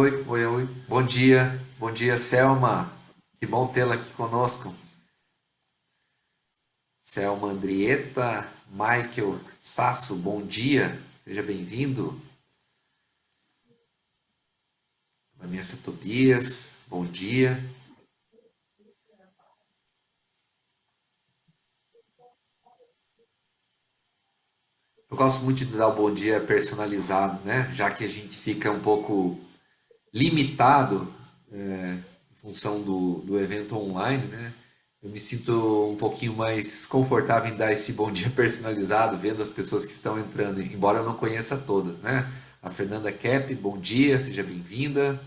oi. Bom dia, Selma. Que bom tê-la aqui conosco. Selma Andrieta, Michael Sasso, bom dia. Seja bem-vindo. Vanessa Tobias, bom dia. Eu gosto muito de dar o bom dia personalizado, né? Já que a gente fica um pouco limitado em função do evento online, né? Eu me sinto um pouquinho mais confortável em dar esse bom dia personalizado, vendo as pessoas que estão entrando, embora eu não conheça todas, né? A Fernanda Kepp, bom dia, seja bem-vinda.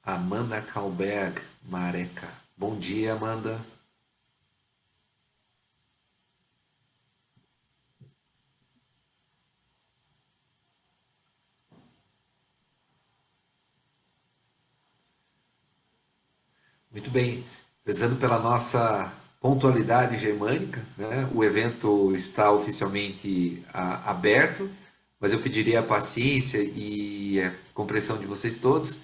Amanda Kalberg, Mareca. Bom dia, Amanda. Muito bem. Prezando pela nossa pontualidade germânica, né? O evento está oficialmente aberto, mas eu pediria a paciência e a compreensão de vocês todos,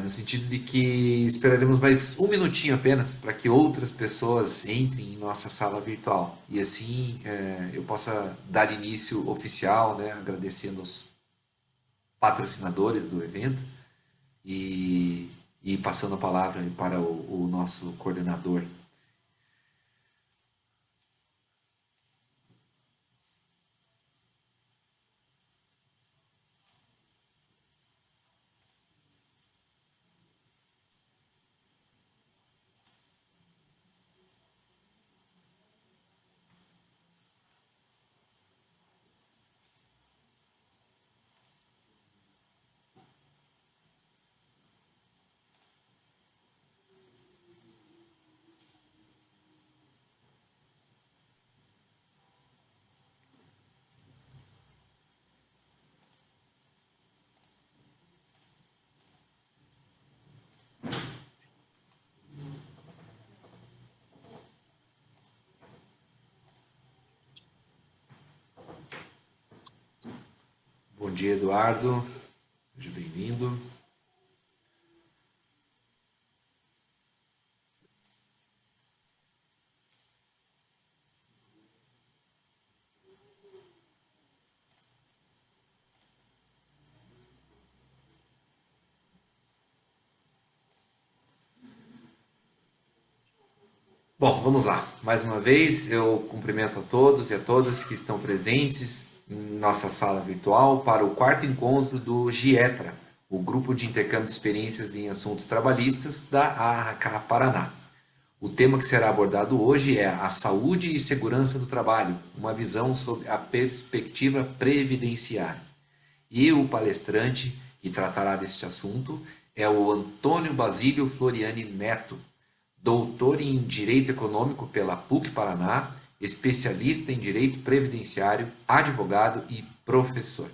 no sentido de que esperaremos mais um minutinho apenas para que outras pessoas entrem em nossa sala virtual e assim eu possa dar início oficial, né? Agradecendo aos patrocinadores do evento e, e passando a palavra para o nosso coordenador. Bom dia, Eduardo. Seja bem-vindo. Bom, vamos lá. Mais uma vez, eu cumprimento a todos e a todas que estão presentes em nossa sala virtual para o quarto encontro do GIETRA, o Grupo de Intercâmbio de Experiências em Assuntos Trabalhistas da AHK Paraná. O tema que será abordado hoje é a saúde e segurança do trabalho, uma visão sobre a perspectiva previdenciária. E o palestrante que tratará deste assunto é o Antônio Basílio Floriani Neto, doutor em Direito Econômico pela PUC Paraná, especialista em Direito Previdenciário, advogado e professor.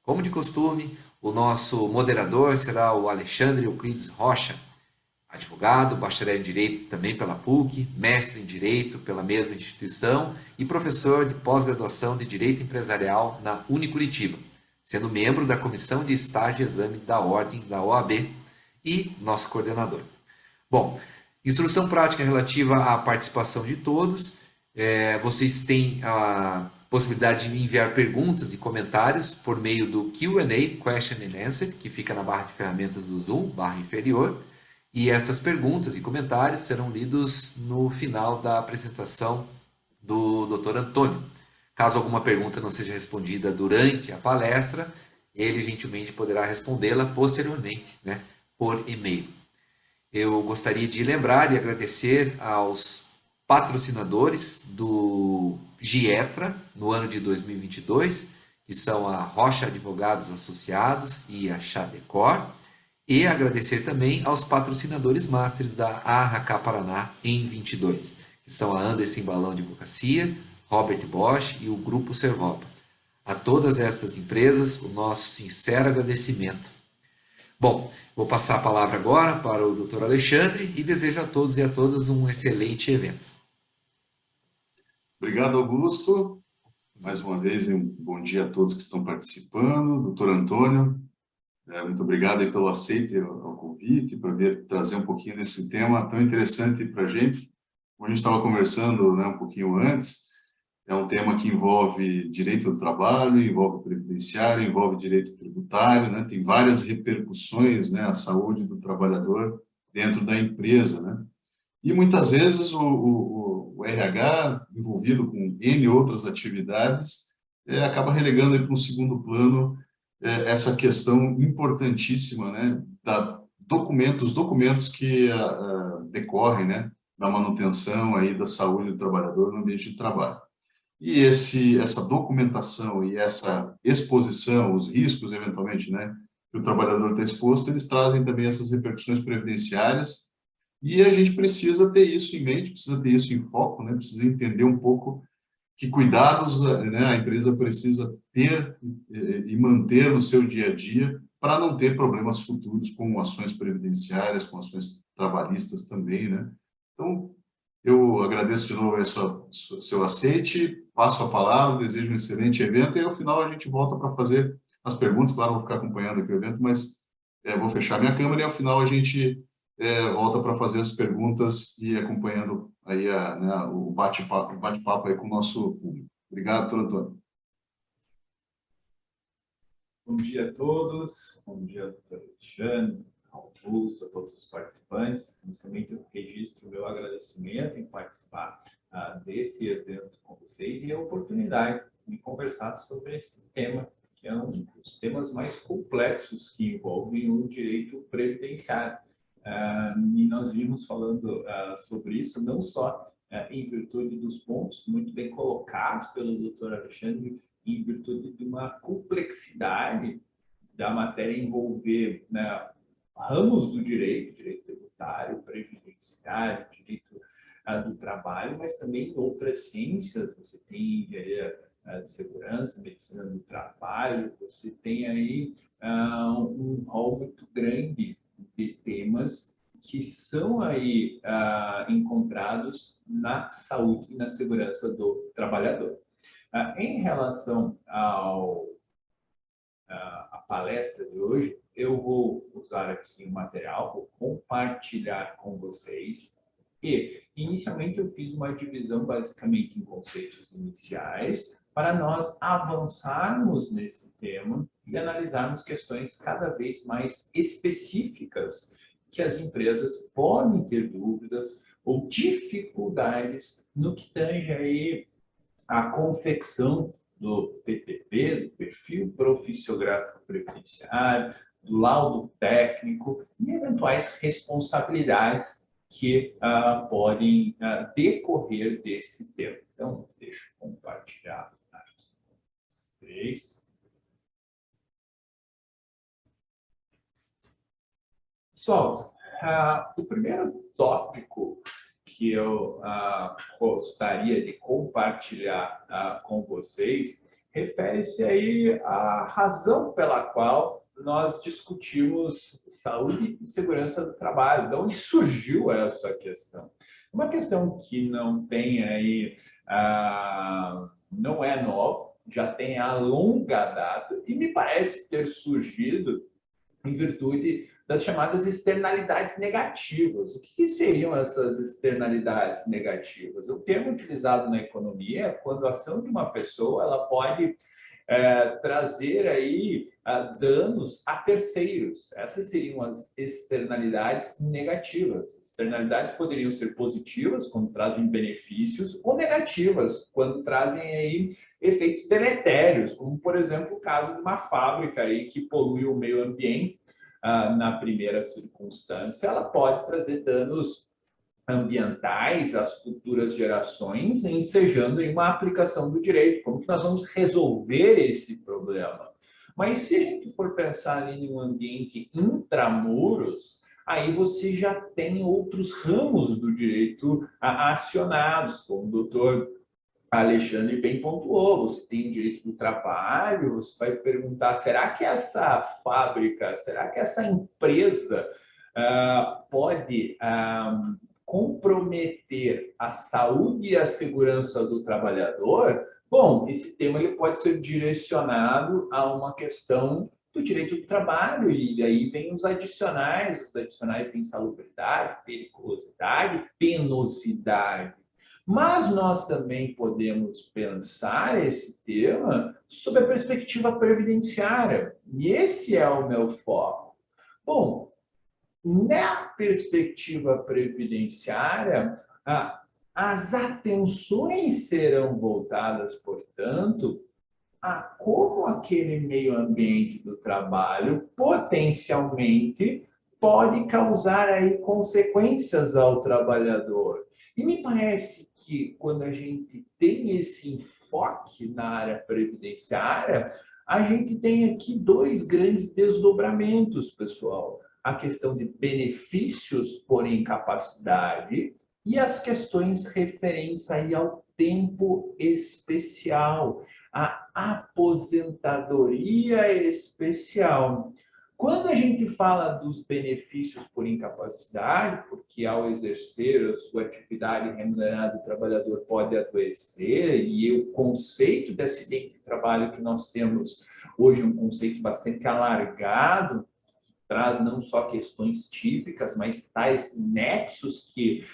Como de costume, o nosso moderador será o Alexandre Euclides Rocha, advogado, bacharel em Direito também pela PUC, mestre em Direito pela mesma instituição e professor de pós-graduação de Direito Empresarial na Unicuritiba, sendo membro da Comissão de Estágio e Exame da Ordem da OAB e nosso coordenador. Bom, instrução prática relativa à participação de todos. Vocês têm a possibilidade de enviar perguntas e comentários por meio do Q&A, Question and Answer, que fica na barra de ferramentas do Zoom, barra inferior. E essas perguntas e comentários serão lidos no final da apresentação do Dr. Antônio. Caso alguma pergunta não seja respondida durante a palestra, ele gentilmente poderá respondê-la posteriormente, né, por e-mail. Eu gostaria de lembrar e agradecer aos patrocinadores do GIETRA no ano de 2022, que são a Rocha Advogados Associados e a Chadecor, e agradecer também aos patrocinadores másteres da AHK Paraná em 22, que são a Anderson Balão de Advocacia, Robert Bosch e o Grupo Servopa. A todas essas empresas, o nosso sincero agradecimento. Bom, vou passar a palavra agora para o Dr. Alexandre e desejo a todos e a todas um excelente evento. Obrigado, Augusto. Mais uma vez, um bom dia a todos que estão participando. Doutor Antônio, muito obrigado aí pelo aceite ao convite, para vir trazer um pouquinho desse tema tão interessante para a gente. Como a gente estava conversando, né, um pouquinho antes, é um tema que envolve direito do trabalho, envolve previdenciário, envolve direito tributário, né, tem várias repercussões, né, à saúde do trabalhador dentro da empresa, né. E muitas vezes o RH, envolvido com N outras atividades, acaba relegando para um segundo plano essa questão importantíssima, né, dos documentos que decorrem, né, da manutenção aí da saúde do trabalhador no ambiente de trabalho. E essa documentação e essa exposição, os riscos, eventualmente, né, que o trabalhador está exposto, eles trazem também essas repercussões previdenciárias e a gente precisa ter isso em mente, precisa ter isso em foco, né? Precisa entender um pouco que cuidados, né, a empresa precisa ter e manter no seu dia a dia para não ter problemas futuros com ações previdenciárias, com ações trabalhistas também, né? Então, eu agradeço de novo seu aceite, passo a palavra, desejo um excelente evento e ao final a gente volta para fazer as perguntas. Claro, vou ficar acompanhando aqui o evento, mas vou fechar minha câmera e ao final a gente volta para fazer as perguntas e acompanhando aí né, o bate-papo aí com o nosso público. Obrigado, doutor Antônio. Bom dia a todos, bom dia, doutor Alexandre, Augusto, a todos os participantes. Inicialmente, eu registro o meu agradecimento em participar desse evento com vocês e a oportunidade de conversar sobre esse tema, que é um dos temas mais complexos que envolvem o direito previdenciário. E nós vimos falando sobre isso, não só em virtude dos pontos muito bem colocados pelo doutor Alexandre, em virtude de uma complexidade da matéria envolver, né, ramos do direito tributário, previdenciário, direito do trabalho, mas também outras ciências. Você tem engenharia de segurança, medicina do trabalho, você tem aí um rol muito grande de temas que são aí encontrados na saúde e na segurança do trabalhador. Em relação à palestra de hoje, eu vou usar aqui um material, vou compartilhar com vocês. E, inicialmente, eu fiz uma divisão basicamente em conceitos iniciais para nós avançarmos nesse tema e analisarmos questões cada vez mais específicas que as empresas podem ter dúvidas ou dificuldades no que tange aí a confecção do PPP, do Perfil Profissiográfico Previdenciário, do laudo técnico e eventuais responsabilidades que podem decorrer desse tema. Então, deixa eu compartilhar aqui. 3. Pessoal, o primeiro tópico que eu gostaria de compartilhar com vocês refere-se aí à razão pela qual nós discutimos saúde e segurança do trabalho. De onde surgiu essa questão? Uma questão que não tem aí, não é nova, já tem a longa data e me parece ter surgido em virtude das chamadas externalidades negativas. O que seriam essas externalidades negativas? O termo utilizado na economia é quando a ação de uma pessoa ela pode trazer aí danos a terceiros. Essas seriam as externalidades negativas. Externalidades poderiam ser positivas, quando trazem benefícios, ou negativas, quando trazem aí efeitos deletérios, como, por exemplo, o caso de uma fábrica aí que polui o meio ambiente na primeira circunstância, ela pode trazer danos ambientais às futuras gerações, ensejando em uma aplicação do direito. Como que nós vamos resolver esse problema? Mas se a gente for pensar ali em um ambiente intramuros, aí você já tem outros ramos do direito acionados, como o doutor a Alexandre bem pontuou, você tem o direito do trabalho, você vai perguntar, será que essa fábrica, será que essa empresa pode comprometer a saúde e a segurança do trabalhador? Bom, esse tema ele pode ser direcionado a uma questão do direito do trabalho, e aí vem os adicionais têm insalubridade, periculosidade, penosidade. Mas nós também podemos pensar esse tema sob a perspectiva previdenciária, e esse é o meu foco. Bom, na perspectiva previdenciária, as atenções serão voltadas, portanto, a como aquele meio ambiente do trabalho potencialmente pode causar aí consequências ao trabalhador. E me parece que quando a gente tem esse enfoque na área previdenciária, a gente tem aqui dois grandes desdobramentos, pessoal. A questão de benefícios por incapacidade e as questões referentes aí ao tempo especial, a aposentadoria especial. Quando a gente fala dos benefícios por incapacidade, porque ao exercer a sua atividade remunerada, o trabalhador pode adoecer, e o conceito de acidente de trabalho que nós temos hoje é um conceito bastante alargado, traz não só questões típicas, mas tais nexos que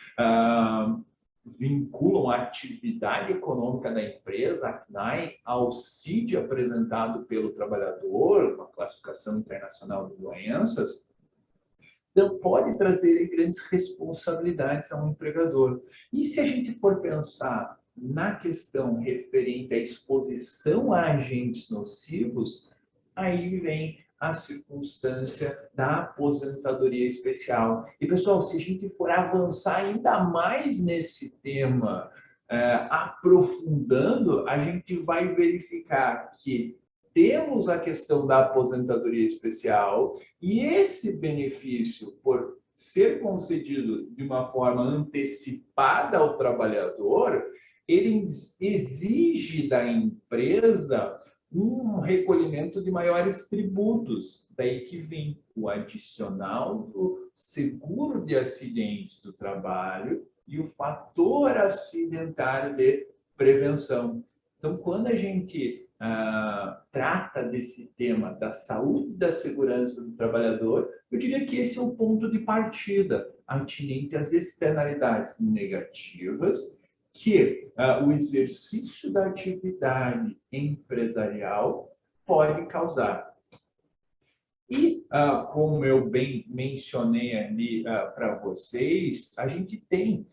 vinculam a atividade econômica da empresa, a CNAE, ao CID apresentado pelo trabalhador, uma classificação internacional de doenças, então pode trazer grandes responsabilidades a um empregador. E se a gente for pensar na questão referente à exposição a agentes nocivos, aí vem a circunstância da aposentadoria especial. E, pessoal, se a gente for avançar ainda mais nesse tema, aprofundando, a gente vai verificar que temos a questão da aposentadoria especial e esse benefício, por ser concedido de uma forma antecipada ao trabalhador, ele exige da empresa um recolhimento de maiores tributos. Daí que vem o adicional do seguro de acidentes do trabalho e o fator acidentário de prevenção. Então, quando a gente trata desse tema da saúde e da segurança do trabalhador, eu diria que esse é o ponto de partida, atinente às externalidades negativas que o exercício da atividade empresarial pode causar. E, como eu bem mencionei ali para vocês, a gente tem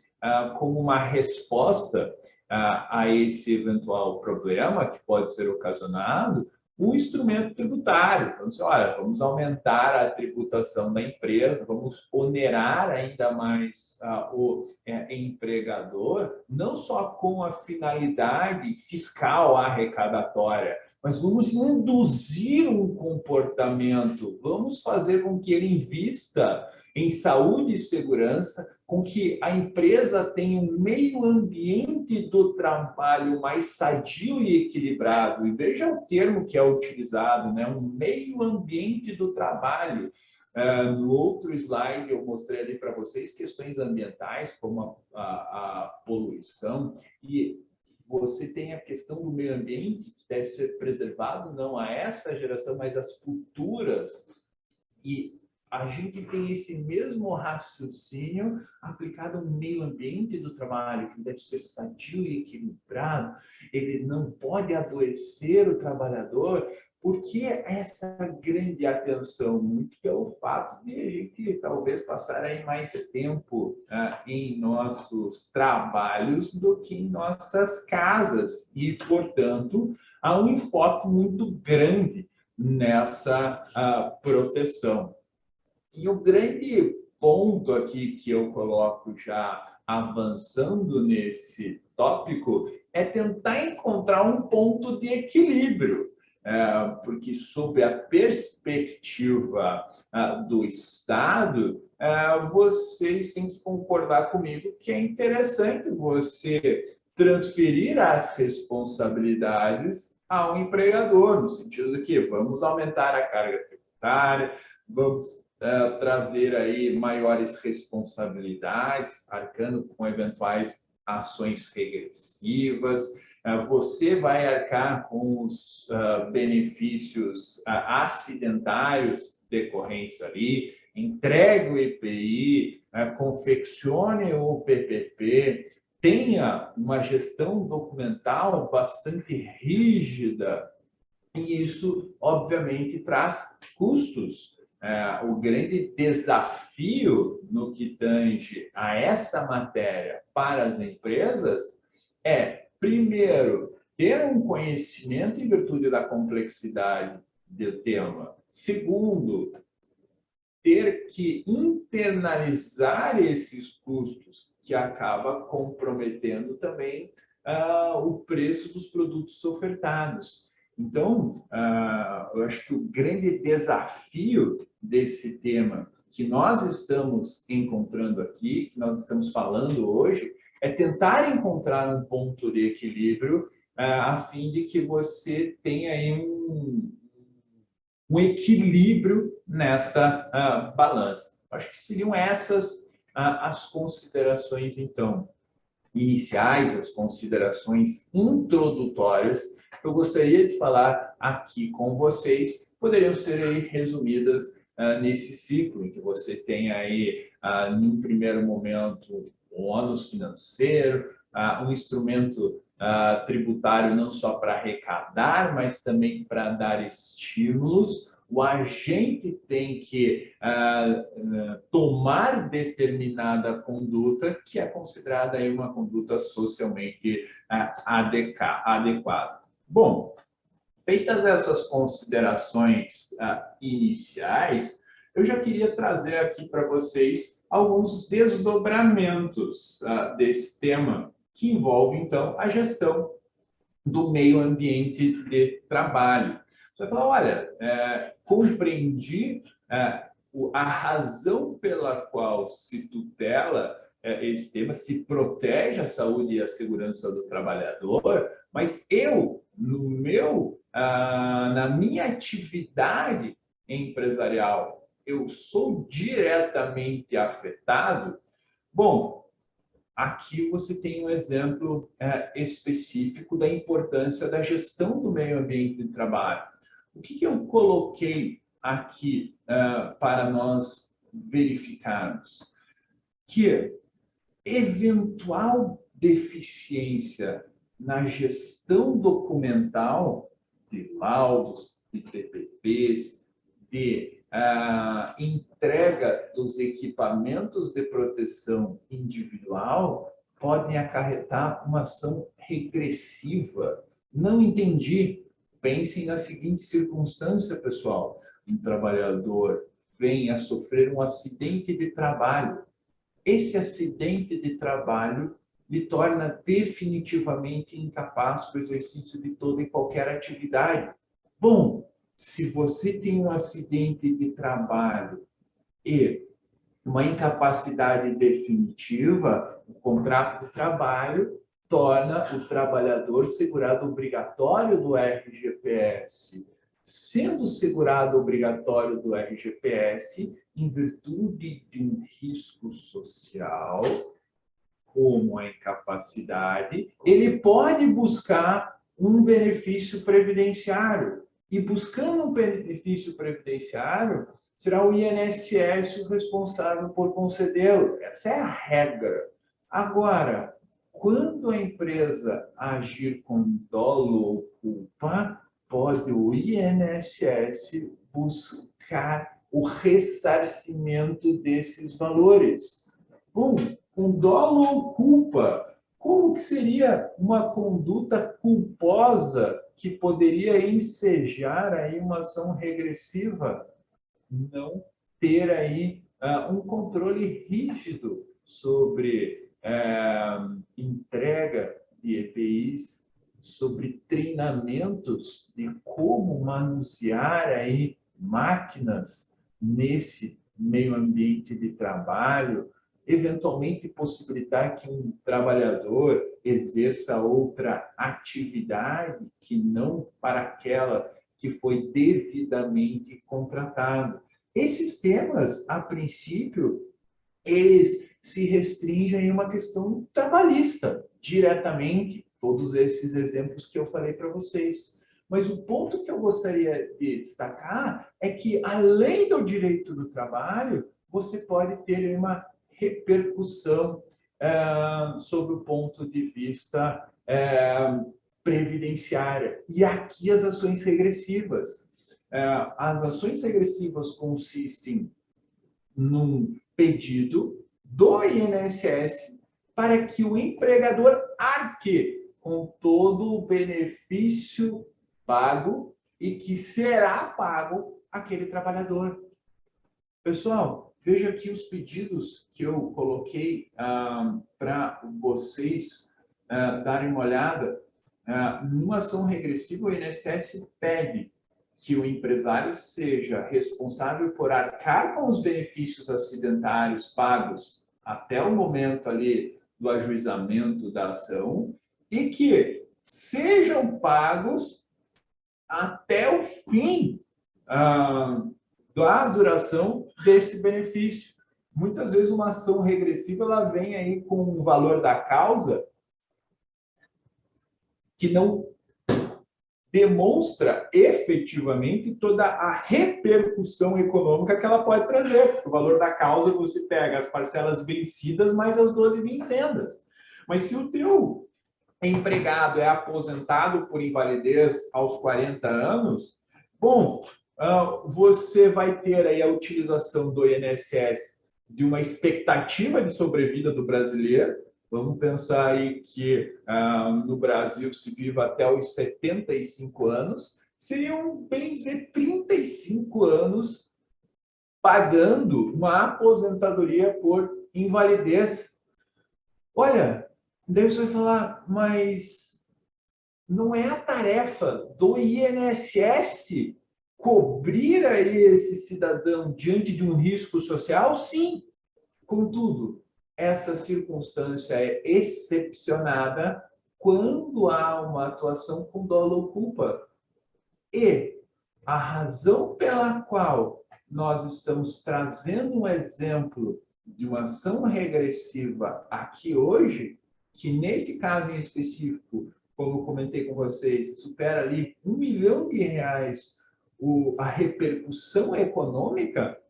como uma resposta a esse eventual problema que pode ser ocasionado, um instrumento tributário. Então, assim, olha, vamos aumentar a tributação da empresa, vamos onerar ainda mais o empregador, não só com a finalidade fiscal arrecadatória, mas vamos induzir um comportamento, vamos fazer com que ele invista em saúde e segurança, com que a empresa tenha um meio ambiente do trabalho mais sadio e equilibrado. E veja o termo que é utilizado, né? Um meio ambiente do trabalho. No outro slide eu mostrei ali para vocês questões ambientais, como a poluição, e você tem a questão do meio ambiente que deve ser preservado, não a essa geração, mas as futuras. E a gente tem esse mesmo raciocínio aplicado ao meio ambiente do trabalho, que deve ser sadio e equilibrado, ele não pode adoecer o trabalhador. Por que essa grande atenção? Muito pelo fato de a gente talvez passar aí mais tempo em nossos trabalhos do que em nossas casas. E, portanto, há um enfoque muito grande nessa proteção. E o grande ponto aqui que eu coloco já avançando nesse tópico é tentar encontrar um ponto de equilíbrio, porque sob a perspectiva do Estado, vocês têm que concordar comigo que é interessante você transferir as responsabilidades ao empregador, no sentido de que vamos aumentar a carga tributária, vamos trazer aí maiores responsabilidades, arcando com eventuais ações regressivas. Você vai arcar com os benefícios acidentários decorrentes ali, entregue o EPI, confeccione o PPP, tenha uma gestão documental bastante rígida, e isso, obviamente, traz custos. O grande desafio no que tange a essa matéria para as empresas é, primeiro, ter um conhecimento em virtude da complexidade do tema. Segundo, ter que internalizar esses custos, que acaba comprometendo também o preço dos produtos ofertados. Então, eu acho que o grande desafio desse tema que nós estamos encontrando aqui, que nós estamos falando hoje, é tentar encontrar um ponto de equilíbrio a fim de que você tenha aí um equilíbrio nesta balança. Acho que seriam essas as considerações, então, iniciais, as considerações introdutórias que eu gostaria de falar aqui com vocês, poderiam ser aí resumidas nesse ciclo, em que você tem aí, num primeiro momento, um ônus financeiro, um instrumento tributário não só para arrecadar, mas também para dar estímulos. O agente tem que tomar determinada conduta que é considerada aí uma conduta socialmente adequada. Bom, feitas essas considerações iniciais, eu já queria trazer aqui para vocês alguns desdobramentos desse tema, que envolve, então, a gestão do meio ambiente de trabalho. Você vai falar, olha, compreendi a razão pela qual se tutela esse tema, se protege a saúde e a segurança do trabalhador, mas eu, na minha atividade empresarial, eu sou diretamente afetado. Bom, aqui você tem um exemplo específico da importância da gestão do meio ambiente de trabalho. O que eu coloquei aqui para nós verificarmos? Que eventual deficiência na gestão documental de laudos, de PPPs, de entrega dos equipamentos de proteção individual podem acarretar uma ação regressiva. Não entendi. Pensem na seguinte circunstância, pessoal. Um trabalhador vem a sofrer um acidente de trabalho. Esse acidente de trabalho lhe torna definitivamente incapaz para o exercício de toda e qualquer atividade. Bom, se você tem um acidente de trabalho e uma incapacidade definitiva, o contrato de trabalho torna o trabalhador segurado obrigatório do RGPS. Sendo segurado obrigatório do RGPS, em virtude de um risco social, como a incapacidade, ele pode buscar um benefício previdenciário. E buscando um benefício previdenciário, será o INSS o responsável por concedê-lo. Essa é a regra. Agora, quando a empresa agir com dolo ou culpa, pode o INSS buscar o ressarcimento desses valores. Bom, com dolo ou culpa, como que seria uma conduta culposa que poderia ensejar aí uma ação regressiva? Não ter aí um controle rígido sobre entrega de EPIs, sobre treinamentos de como manusear aí máquinas nesse meio ambiente de trabalho, eventualmente possibilitar que um trabalhador exerça outra atividade que não para aquela que foi devidamente contratado. Esses temas, a princípio, eles se restringem a uma questão trabalhista, diretamente, todos esses exemplos que eu falei para vocês. Mas o ponto que eu gostaria de destacar é que, além do direito do trabalho, você pode ter uma repercussão sobre o ponto de vista previdenciária. E aqui as ações regressivas. As ações regressivas consistem num pedido do INSS para que o empregador arque com todo o benefício pago e que será pago àquele trabalhador. Pessoal, veja aqui os pedidos que eu coloquei para vocês darem uma olhada. Numa ação regressiva, o INSS pede que o empresário seja responsável por arcar com os benefícios acidentários pagos até o momento ali do ajuizamento da ação e que sejam pagos até o fim da duração desse benefício. Muitas vezes uma ação regressiva ela vem aí com um valor da causa que não demonstra efetivamente toda a repercussão econômica que ela pode trazer. Porque o valor da causa você pega as parcelas vencidas mais as 12 vincendas. Mas se o teu empregado é aposentado por invalidez aos 40 anos, bom, você vai ter aí a utilização do INSS de uma expectativa de sobrevida do brasileiro. Vamos pensar aí que no Brasil se viva até os 75 anos, seriam, bem dizer, 35 anos pagando uma aposentadoria por invalidez. Olha, daí você vai falar, mas não é a tarefa do INSS cobrir aí esse cidadão diante de um risco social? Sim, contudo, essa circunstância é excepcionada quando há uma atuação com dolo ou culpa. E a razão pela qual nós estamos trazendo um exemplo de uma ação regressiva aqui hoje, que nesse caso em específico, como eu comentei com vocês, supera ali R$1 milhão a repercussão econômica,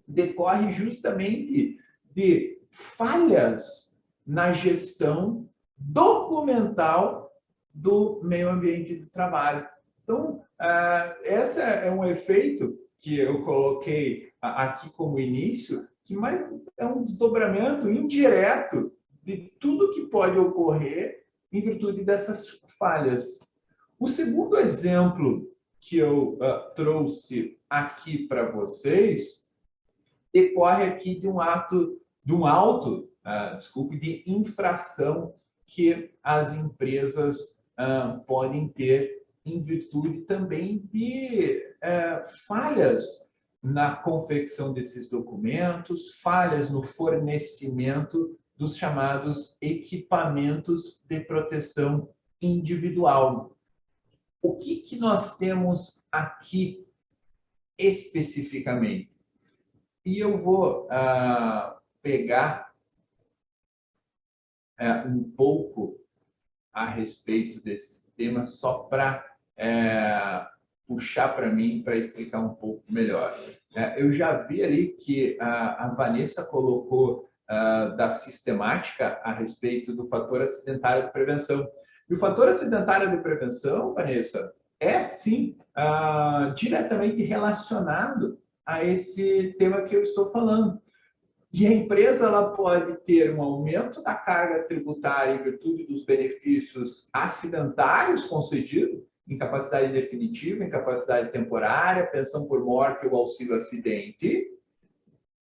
decorre justamente de falhas na gestão documental do meio ambiente de trabalho. Então, esse é um efeito que eu coloquei aqui como início, que mais é um desdobramento indireto de tudo que pode ocorrer em virtude dessas falhas. O segundo exemplo que eu trouxe aqui para vocês decorre aqui de um auto de infração que as empresas podem ter em virtude também de falhas na confecção desses documentos, falhas no fornecimento dos chamados equipamentos de proteção individual. O que nós temos aqui especificamente? E eu vou pegar um pouco a respeito desse tema só para puxar para mim para explicar um pouco melhor. Eu já vi ali que a Vanessa colocou da sistemática a respeito do fator acidentário de prevenção. E o fator acidentário de prevenção, Vanessa, é sim diretamente relacionado a esse tema que eu estou falando. E a empresa ela pode ter um aumento da carga tributária em virtude dos benefícios acidentários concedidos, incapacidade definitiva, incapacidade temporária, pensão por morte ou auxílio acidente,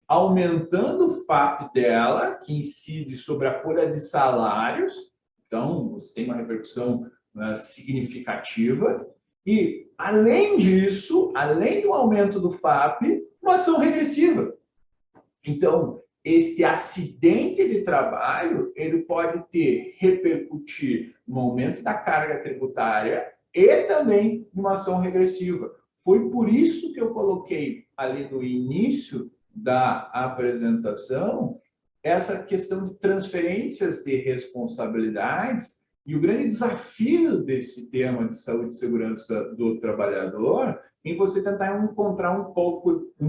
aumentando o FAP dela, que incide sobre a folha de salários, então você tem uma repercussão significativa, e além disso, além do aumento do FAP, uma ação regressiva. Então, este acidente de trabalho, ele pode repercutir no aumento da carga tributária e também numa ação regressiva. Foi por isso que eu coloquei ali no início da apresentação essa questão de transferências de responsabilidades e o grande desafio desse tema de saúde e segurança do trabalhador em você tentar encontrar um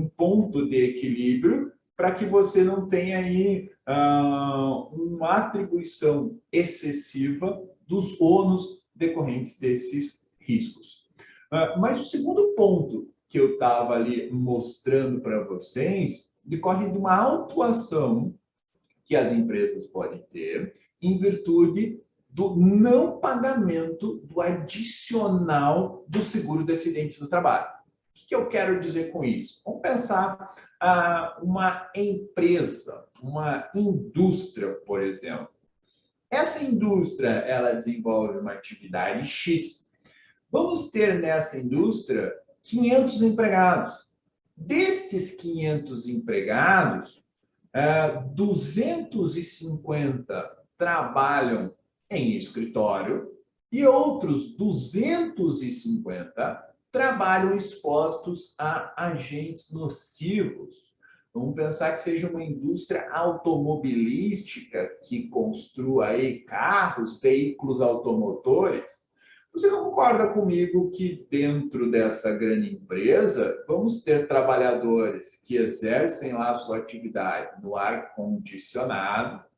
ponto de equilíbrio para que você não tenha aí uma atribuição excessiva dos ônus decorrentes desses riscos. Mas o segundo ponto que eu estava ali mostrando para vocês decorre de uma autuação que as empresas podem ter em virtude do não pagamento do adicional do seguro de acidentes do trabalho. O que eu quero dizer com isso? Vamos pensar uma empresa, uma indústria, por exemplo. Essa indústria, ela desenvolve uma atividade X. Vamos ter nessa indústria 500 empregados. Destes 500 empregados, 250 trabalham em escritório e outros 250 trabalham expostos a agentes nocivos. Vamos pensar que seja uma indústria automobilística que construa aí carros, veículos automotores. Você concorda comigo que dentro dessa grande empresa vamos ter trabalhadores que exercem lá a sua atividade no ar-condicionado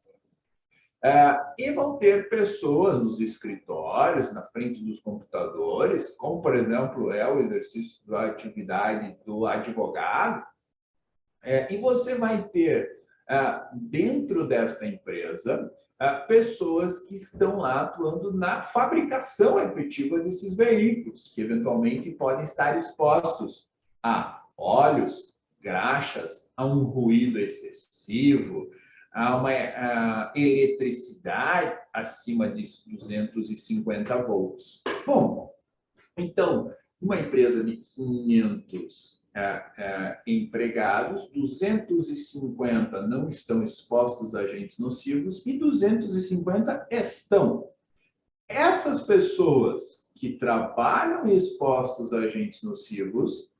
e vão ter pessoas nos escritórios, na frente dos computadores, como, por exemplo, é o exercício da atividade do advogado, e você vai ter dentro dessa empresa pessoas que estão lá atuando na fabricação efetiva desses veículos, que eventualmente podem estar expostos a óleos, graxas, a um ruído excessivo, a uma eletricidade acima de 250 volts. Bom, então, uma empresa de 500 empregados, 250 não estão expostos a agentes nocivos e 250 estão. Essas pessoas que trabalham expostos a agentes nocivos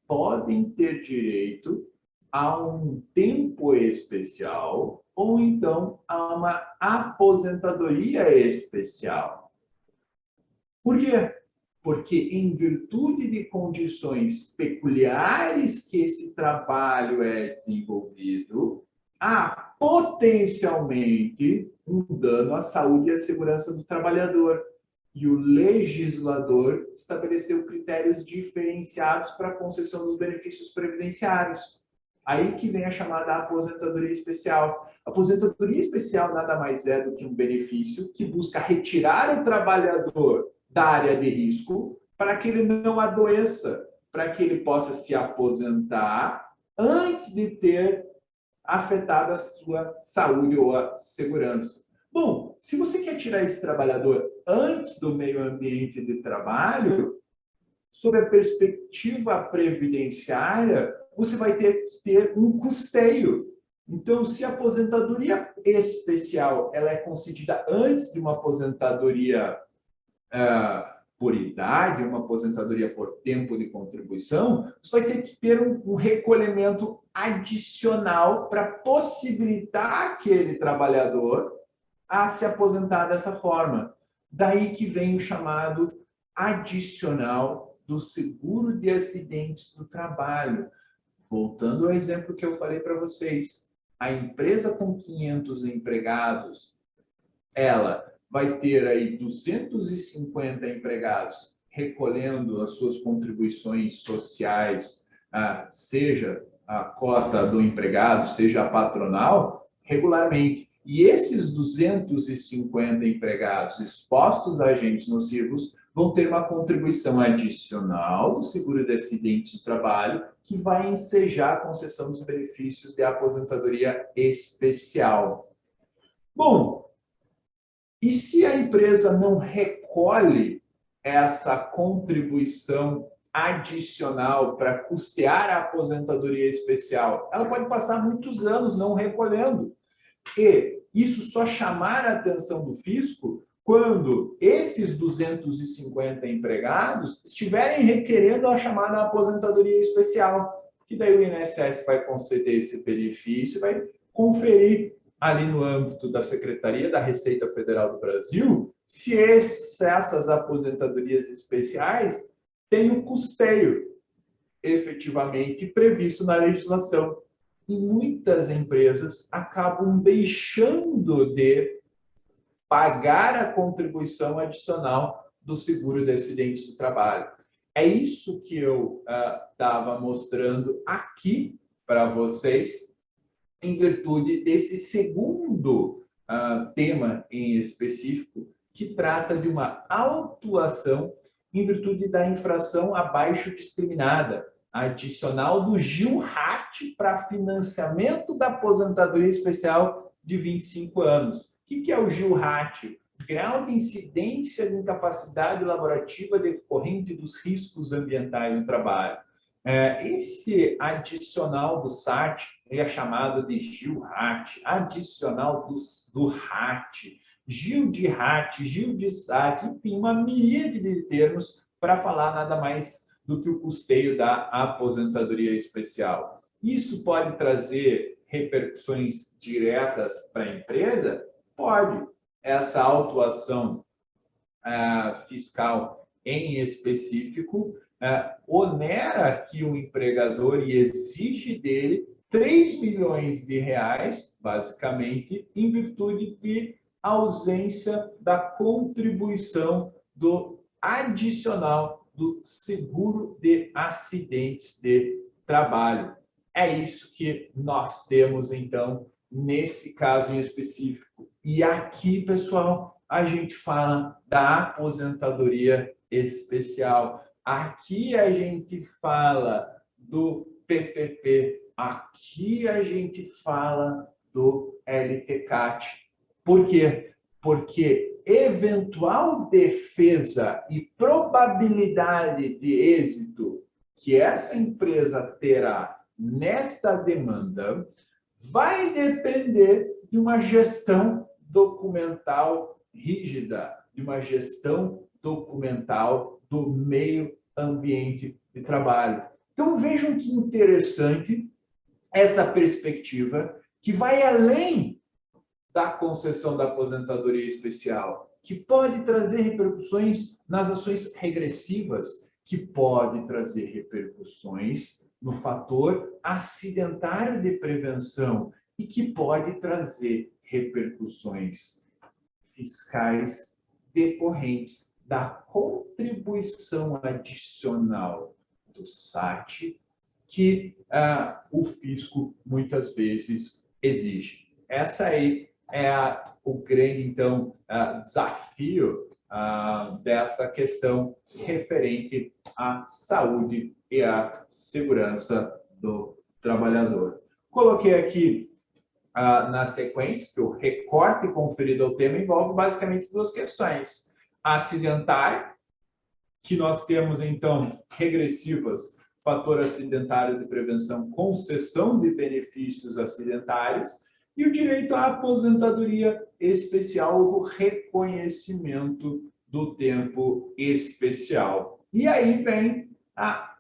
podem ter direito a um tempo especial ou então a uma aposentadoria especial. Por quê? Porque, em virtude de condições peculiares que esse trabalho é desenvolvido, há potencialmente um dano à saúde e à segurança do trabalhador. E o legislador estabeleceu critérios diferenciados para a concessão dos benefícios previdenciários. Aí que vem a chamada aposentadoria especial. A aposentadoria especial nada mais é do que um benefício que busca retirar o trabalhador da área de risco para que ele não adoeça, para que ele possa se aposentar antes de ter afetado a sua saúde ou a segurança. Bom, se você quer tirar esse trabalhador antes do meio ambiente de trabalho, sob a perspectiva previdenciária, você vai ter que ter um custeio. Então, se a aposentadoria especial ela é concedida antes de uma aposentadoria por idade, uma aposentadoria por tempo de contribuição, você vai ter que ter um recolhimento adicional para possibilitar aquele trabalhador a se aposentar dessa forma. Daí que vem o chamado adicional do seguro de acidentes do trabalho. Voltando ao exemplo que eu falei para vocês, a empresa com 500 empregados, ela vai ter aí 250 empregados recolhendo as suas contribuições sociais, seja a cota do empregado, seja a patronal, regularmente. E esses 250 empregados expostos a agentes nocivos vão ter uma contribuição adicional do seguro de acidentes de trabalho que vai ensejar a concessão dos benefícios de aposentadoria especial. Bom, e se a empresa não recolhe essa contribuição adicional para custear a aposentadoria especial, ela pode passar muitos anos não recolhendo. E isso só chamar a atenção do fisco quando esses 250 empregados estiverem requerendo a chamada aposentadoria especial, que daí o INSS vai conceder esse benefício, vai conferir ali no âmbito da Secretaria da Receita Federal do Brasil se essas aposentadorias especiais têm o custeio efetivamente previsto na legislação. E muitas empresas acabam deixando de pagar a contribuição adicional do seguro de acidentes do trabalho. É isso que eu estava mostrando aqui para vocês, em virtude desse segundo tema em específico, que trata de uma autuação em virtude da infração abaixo discriminada, adicional do GIL-RAT para financiamento da aposentadoria especial de 25 anos. O que é o GIL-RAT? Grau de incidência de incapacidade laborativa decorrente dos riscos ambientais no trabalho. Esse adicional do SAT é chamado de GIL-RAT, adicional do RAT, GIL de RAT, GIL de SAT, enfim, uma miríade de termos para falar nada mais do que o custeio da aposentadoria especial. Isso pode trazer repercussões diretas para a empresa? Pode. Essa autuação fiscal em específico onera aqui o empregador e exige dele 3 milhões de reais, basicamente, em virtude de ausência da contribuição do adicional do seguro de acidentes de trabalho. É isso que nós temos, então, nesse caso em específico. E aqui, pessoal, a gente fala da aposentadoria especial. Aqui a gente fala do PPP. Aqui a gente fala do LTCAT. Por quê? Porque eventual defesa e probabilidade de êxito que essa empresa terá nesta demanda vai depender de uma gestão documental rígida, de uma gestão documental do meio ambiente de trabalho. Então, vejam que interessante essa perspectiva que vai além da concessão da aposentadoria especial, que pode trazer repercussões nas ações regressivas, que pode trazer repercussões no fator acidentário de prevenção e que pode trazer repercussões fiscais decorrentes da contribuição adicional do SAT que o fisco muitas vezes exige. Essa aí é o grande, então, desafio dessa questão referente à saúde e à segurança do trabalhador. Coloquei aqui na sequência que o recorte conferido ao tema envolve basicamente duas questões. Acidentário, que nós temos, então, regressivas, fator acidentário de prevenção, concessão de benefícios acidentários, e o direito à aposentadoria especial, do reconhecimento do tempo especial. E aí vem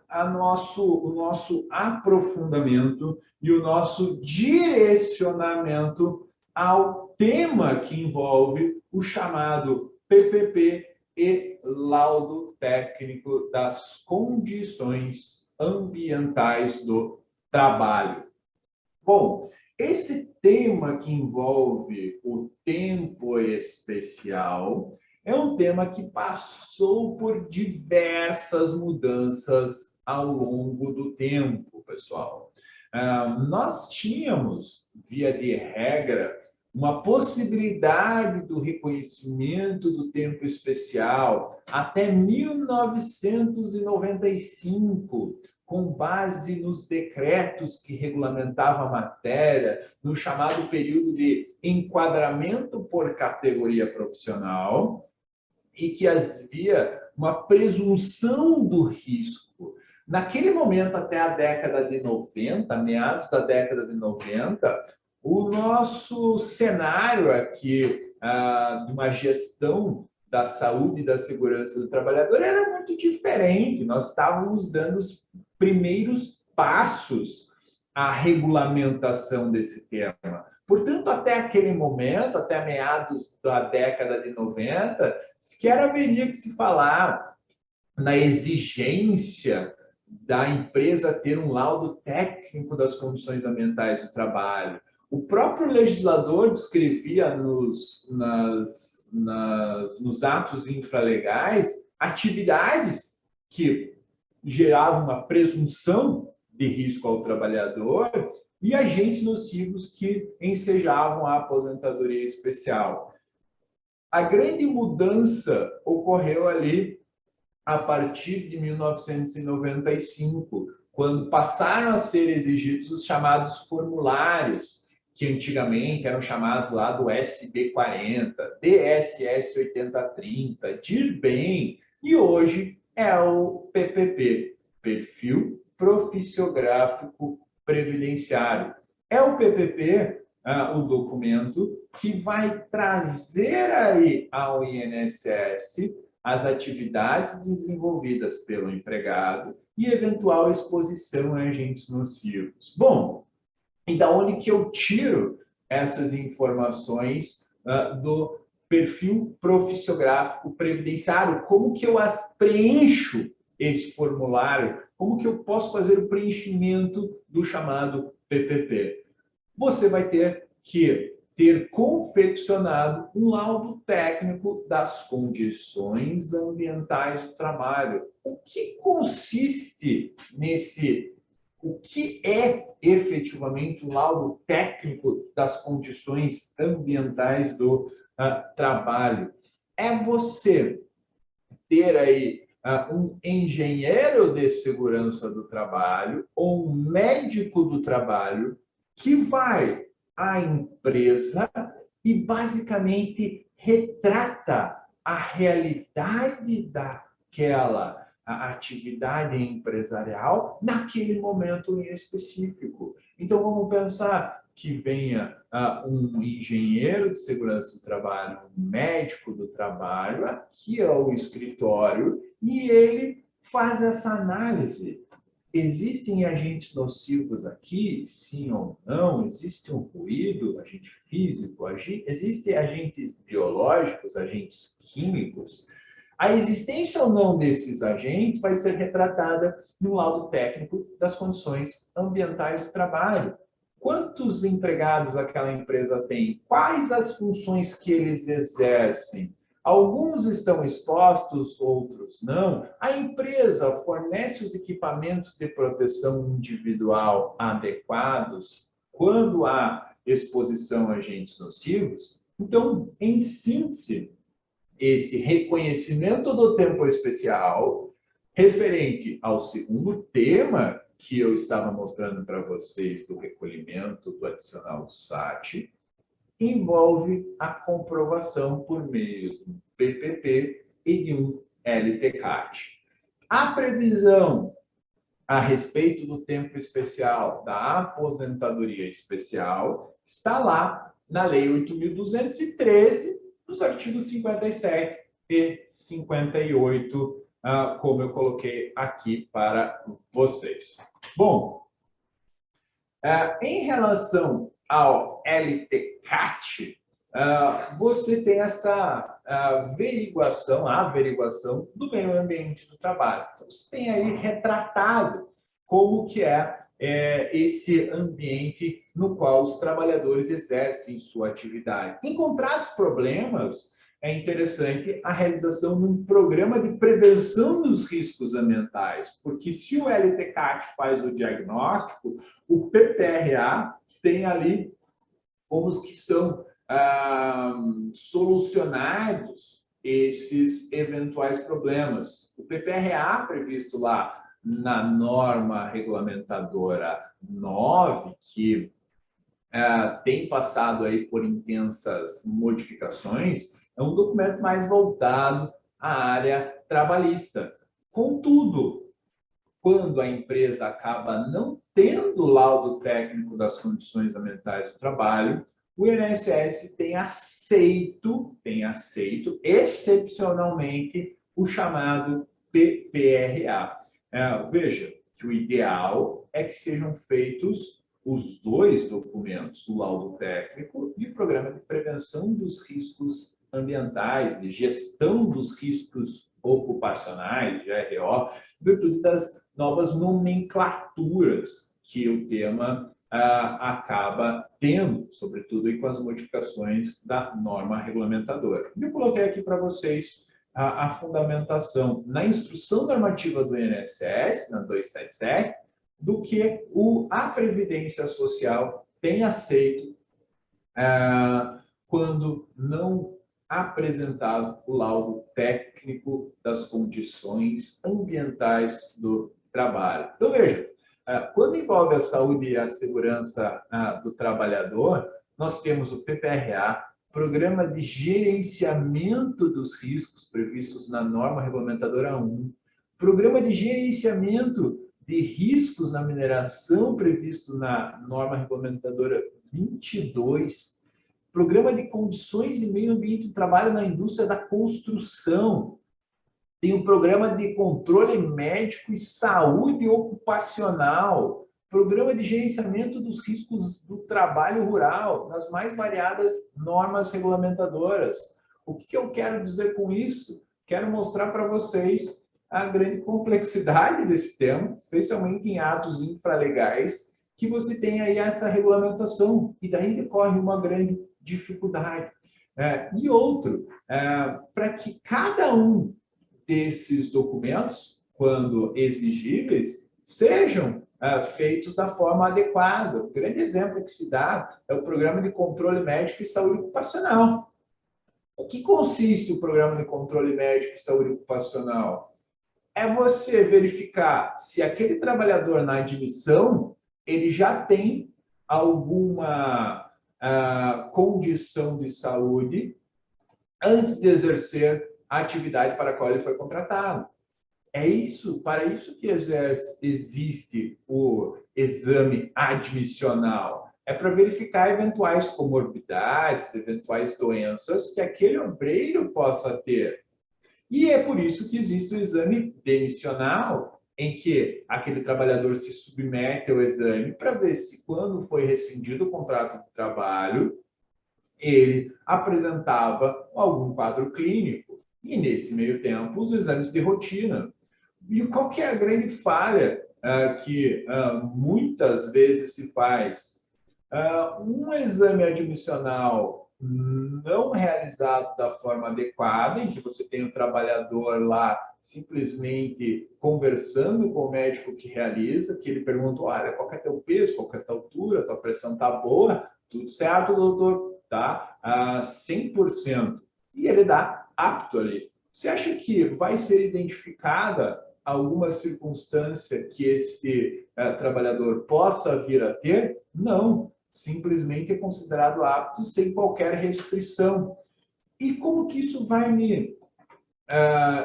o nosso aprofundamento e o nosso direcionamento ao tema que envolve o chamado PPP e laudo técnico das condições ambientais do trabalho. Bom, esse tema que envolve o tempo especial é um tema que passou por diversas mudanças ao longo do tempo, pessoal. Nós tínhamos, via de regra, uma possibilidade do reconhecimento do tempo especial até 1995, com base nos decretos que regulamentavam a matéria, no chamado período de enquadramento por categoria profissional, e que havia uma presunção do risco. Naquele momento, até a década de 90, meados da década de 90, o nosso cenário aqui de uma gestão da saúde e da segurança do trabalhador era muito diferente. Nós estávamos dando os primeiros passos à regulamentação desse tema. Portanto, até aquele momento, até meados da década de 90, sequer haveria que se falar na exigência da empresa ter um laudo técnico das condições ambientais do trabalho. O próprio legislador descrevia nos atos infralegais atividades que geravam uma presunção de risco ao trabalhador e agentes nocivos que ensejavam a aposentadoria especial. A grande mudança ocorreu ali a partir de 1995, quando passaram a ser exigidos os chamados formulários, que antigamente eram chamados lá do SB40, DSS 8030, DIRBEM, e hoje é o PPP, Perfil Profissiográfico Previdenciário. É o PPP, o documento que vai trazer aí ao INSS as atividades desenvolvidas pelo empregado e eventual exposição a agentes nocivos. Bom, e da onde que eu tiro essas informações do perfil profissiográfico previdenciário? Como que eu as preencho esse formulário? Como que eu posso fazer o preenchimento do chamado PPP? Você vai ter que ter confeccionado um laudo técnico das condições ambientais do trabalho. O que consiste nesse? O que é efetivamente um laudo técnico das condições ambientais do trabalho? É você ter aí um engenheiro de segurança do trabalho ou um médico do trabalho que vai à empresa e basicamente retrata a realidade daquela a atividade empresarial naquele momento em específico. Então, vamos pensar que venha um engenheiro de segurança do trabalho, um médico do trabalho, aqui ao escritório, e ele faz essa análise. Existem agentes nocivos aqui, sim ou não? Existe um ruído, agente físico, existem agentes biológicos, agentes químicos? A existência ou não desses agentes vai ser retratada no laudo técnico das condições ambientais do trabalho. Quantos empregados aquela empresa tem? Quais as funções que eles exercem? Alguns estão expostos, outros não. A empresa fornece os equipamentos de proteção individual adequados quando há exposição a agentes nocivos? Então, em síntese, esse reconhecimento do tempo especial, referente ao segundo tema que eu estava mostrando para vocês do recolhimento do adicional SAT, envolve a comprovação por meio de um PPP e de um LTCAT. A previsão a respeito do tempo especial da aposentadoria especial está lá na Lei 8.213, nos artigos 57 e 58, como eu coloquei aqui para vocês. Bom, em relação ao LTCAT, você tem essa averiguação do meio ambiente do trabalho. Então, você tem aí retratado como que é esse ambiente no qual os trabalhadores exercem sua atividade. Encontrados problemas, é interessante a realização de um programa de prevenção dos riscos ambientais, porque se o LTCAT faz o diagnóstico, o PPRA tem ali como os que são solucionados esses eventuais problemas. O PPRA previsto lá na norma regulamentadora 9, que tem passado aí por intensas modificações, é um documento mais voltado à área trabalhista. Contudo, quando a empresa acaba não tendo laudo técnico das condições ambientais do trabalho, o INSS tem aceito excepcionalmente o chamado PPRA. Veja que o ideal é que sejam feitos os dois documentos, o laudo técnico e o programa de prevenção dos riscos ambientais, de gestão dos riscos ocupacionais, GRO, em virtude das novas nomenclaturas que o tema acaba tendo, sobretudo aí com as modificações da norma regulamentadora. Eu coloquei aqui para vocês a fundamentação na instrução normativa do INSS, na 277, do que a Previdência Social tem aceito quando não apresentado o laudo técnico das condições ambientais do trabalho. Então, veja, quando envolve a saúde e a segurança do trabalhador, nós temos o PPRA, Programa de Gerenciamento dos Riscos, previstos na norma regulamentadora 1, Programa de Gerenciamento de Riscos na Mineração, previsto na norma regulamentadora 22, Programa de Condições e Meio Ambiente do Trabalho na Indústria da Construção, tem o Programa de Controle Médico e Saúde Ocupacional, Programa de Gerenciamento dos Riscos do Trabalho Rural, nas mais variadas normas regulamentadoras. O que eu quero dizer com isso? Quero mostrar para vocês a grande complexidade desse tema, especialmente em atos infralegais, que você tem aí essa regulamentação, e daí decorre uma grande dificuldade. E outro, para que cada um desses documentos, quando exigíveis, sejam feitos da forma adequada. O grande exemplo que se dá é o Programa de Controle Médico e Saúde Ocupacional. O que consiste o Programa de Controle Médico e Saúde Ocupacional? É você verificar se aquele trabalhador na admissão ele já tem alguma condição de saúde antes de exercer a atividade para a qual ele foi contratado. Para isso que existe o exame admissional. É para verificar eventuais comorbidades, eventuais doenças que aquele obreiro possa ter. E é por isso que existe o exame demissional, em que aquele trabalhador se submete ao exame para ver se, quando foi rescindido o contrato de trabalho, ele apresentava algum quadro clínico. E, nesse meio tempo, os exames de rotina. E qual que é a grande falha que muitas vezes se faz? Um exame admissional não realizado da forma adequada, em que você tem o trabalhador lá simplesmente conversando com o médico que realiza, que ele pergunta, olha, qual que é teu peso, qual que é tua altura, tua pressão tá boa, tudo certo, doutor, tá? 100%. E ele dá apto ali. Você acha que vai ser identificada alguma circunstância que esse trabalhador possa vir a ter? Não. Simplesmente é considerado apto sem qualquer restrição. E como que isso vai me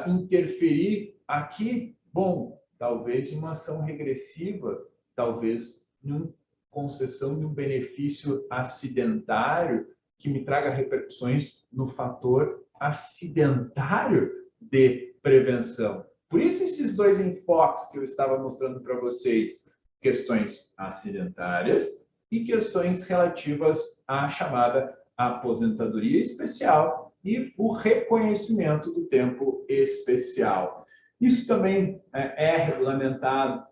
interferir aqui? Bom, talvez em uma ação regressiva, talvez em uma concessão de um benefício acidentário que me traga repercussões no fator acidentário de prevenção. Por isso, esses dois enfoques que eu estava mostrando para vocês, questões acidentárias e questões relativas à chamada aposentadoria especial e o reconhecimento do tempo especial. Isso também é regulamentado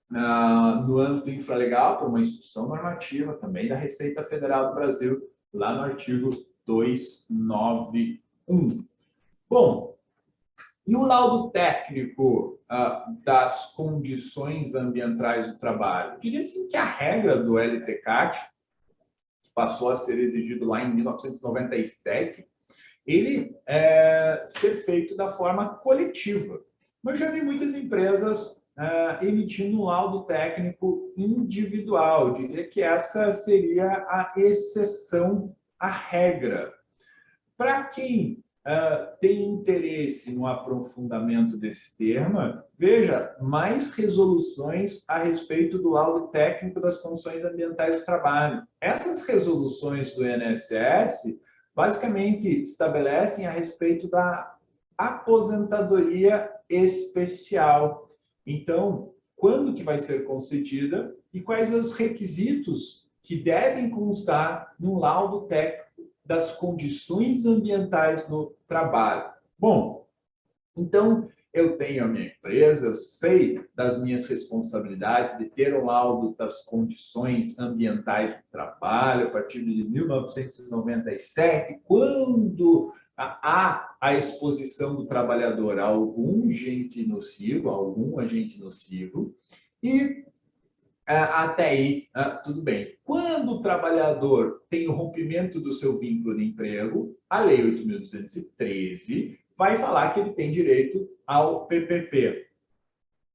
no âmbito infralegal por uma instrução normativa também da Receita Federal do Brasil, lá no artigo 291. Bom, e o laudo técnico das condições ambientais do trabalho? Eu diria assim que a regra do LTCAT, que passou a ser exigido lá em 1997, ele ser feito da forma coletiva. Mas já vi muitas empresas emitindo um laudo técnico individual. Eu diria que essa seria a exceção à regra. Para quem tem interesse no aprofundamento desse tema, veja, mais resoluções a respeito do laudo técnico das condições ambientais do trabalho. Essas resoluções do INSS basicamente estabelecem a respeito da aposentadoria especial. Então, quando que vai ser concedida e quais os requisitos que devem constar no laudo técnico das condições ambientais do trabalho. Bom, então eu tenho a minha empresa, eu sei das minhas responsabilidades de ter o laudo das condições ambientais do trabalho a partir de 1997, quando há a exposição do trabalhador a algum agente nocivo, e até aí, tudo bem. Quando o trabalhador tem o rompimento do seu vínculo de emprego, a Lei 8.213 vai falar que ele tem direito ao PPP.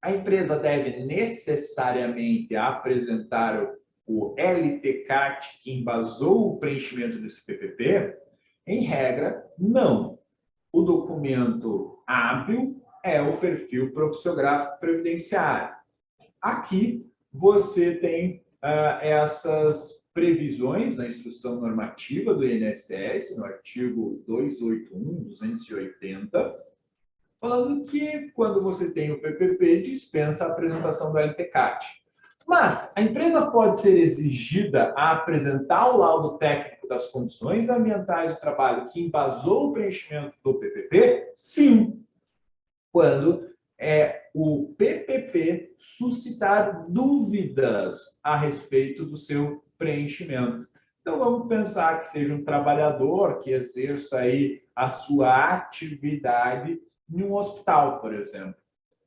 A empresa deve necessariamente apresentar o LTCAT que embasou o preenchimento desse PPP? Em regra, não. O documento hábil é o perfil profissiográfico previdenciário. Aqui, você tem essas previsões na instrução normativa do INSS, no artigo 281, 280, falando que quando você tem o PPP, dispensa a apresentação do LTCAT. Mas a empresa pode ser exigida a apresentar o laudo técnico das condições ambientais do trabalho que embasou o preenchimento do PPP? Sim, quando o PPP suscitar dúvidas a respeito do seu preenchimento. Então, vamos pensar que seja um trabalhador que exerça aí a sua atividade em um hospital, por exemplo.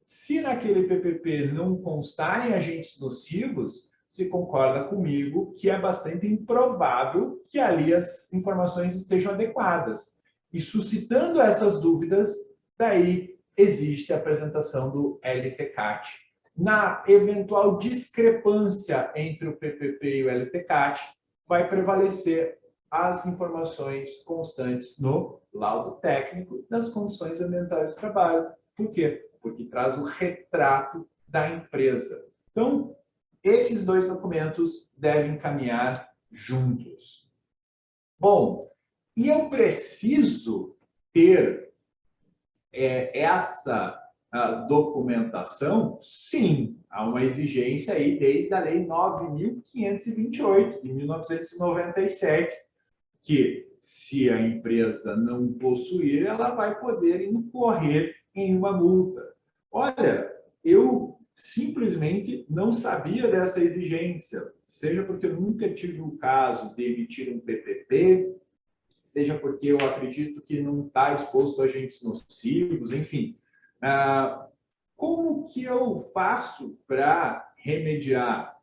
Se naquele PPP não constarem agentes nocivos, se concorda comigo que é bastante improvável que ali as informações estejam adequadas. E suscitando essas dúvidas, daí existe a apresentação do LTCAT. Na eventual discrepância entre o PPP e o LTCAT, vai prevalecer as informações constantes no laudo técnico das condições ambientais do trabalho. Por quê? Porque traz o retrato da empresa. Então, esses dois documentos devem caminhar juntos. Bom, e eu preciso ter essa documentação? Sim, há uma exigência aí desde a Lei 9.528, de 1997, que se a empresa não possuir, ela vai poder incorrer em uma multa. Olha, eu simplesmente não sabia dessa exigência, seja porque eu nunca tive o caso de emitir um PPP, seja porque eu acredito que não está exposto a agentes nocivos, enfim. Como que eu faço para remediar,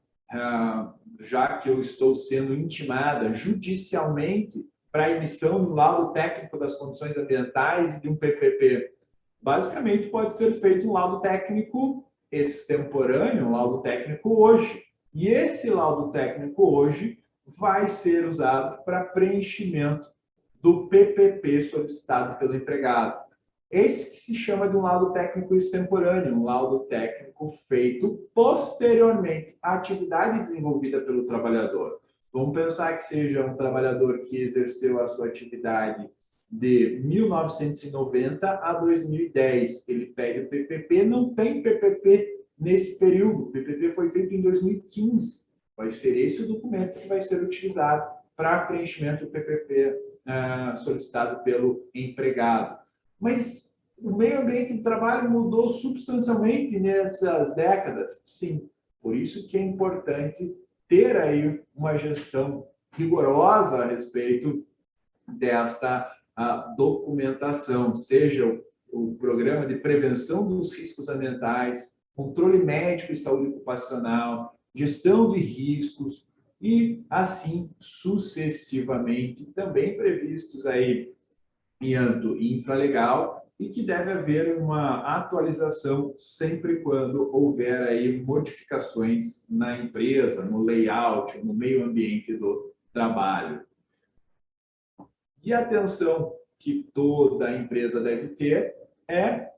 já que eu estou sendo intimada judicialmente para a emissão do laudo técnico das condições ambientais e de um PPP? Basicamente, pode ser feito um laudo técnico extemporâneo, um laudo técnico hoje. E esse laudo técnico hoje vai ser usado para preenchimento do PPP solicitado pelo empregado. Esse que se chama de um laudo técnico extemporâneo, um laudo técnico feito posteriormente à atividade desenvolvida pelo trabalhador. Vamos pensar que seja um trabalhador que exerceu a sua atividade de 1990 a 2010. Ele pede o PPP, não tem PPP nesse período. O PPP foi feito em 2015. Vai ser esse o documento que vai ser utilizado para preenchimento do PPP solicitado pelo empregado. Mas o meio ambiente do trabalho mudou substancialmente nessas décadas? Sim. Por isso que é importante ter aí uma gestão rigorosa a respeito desta documentação, seja o programa de prevenção dos riscos ambientais, controle médico e saúde ocupacional, gestão de riscos e assim sucessivamente, também previstos aí em âmbito infralegal e que deve haver uma atualização sempre quando houver aí modificações na empresa, no layout, no meio ambiente do trabalho. E atenção, que toda empresa deve ter é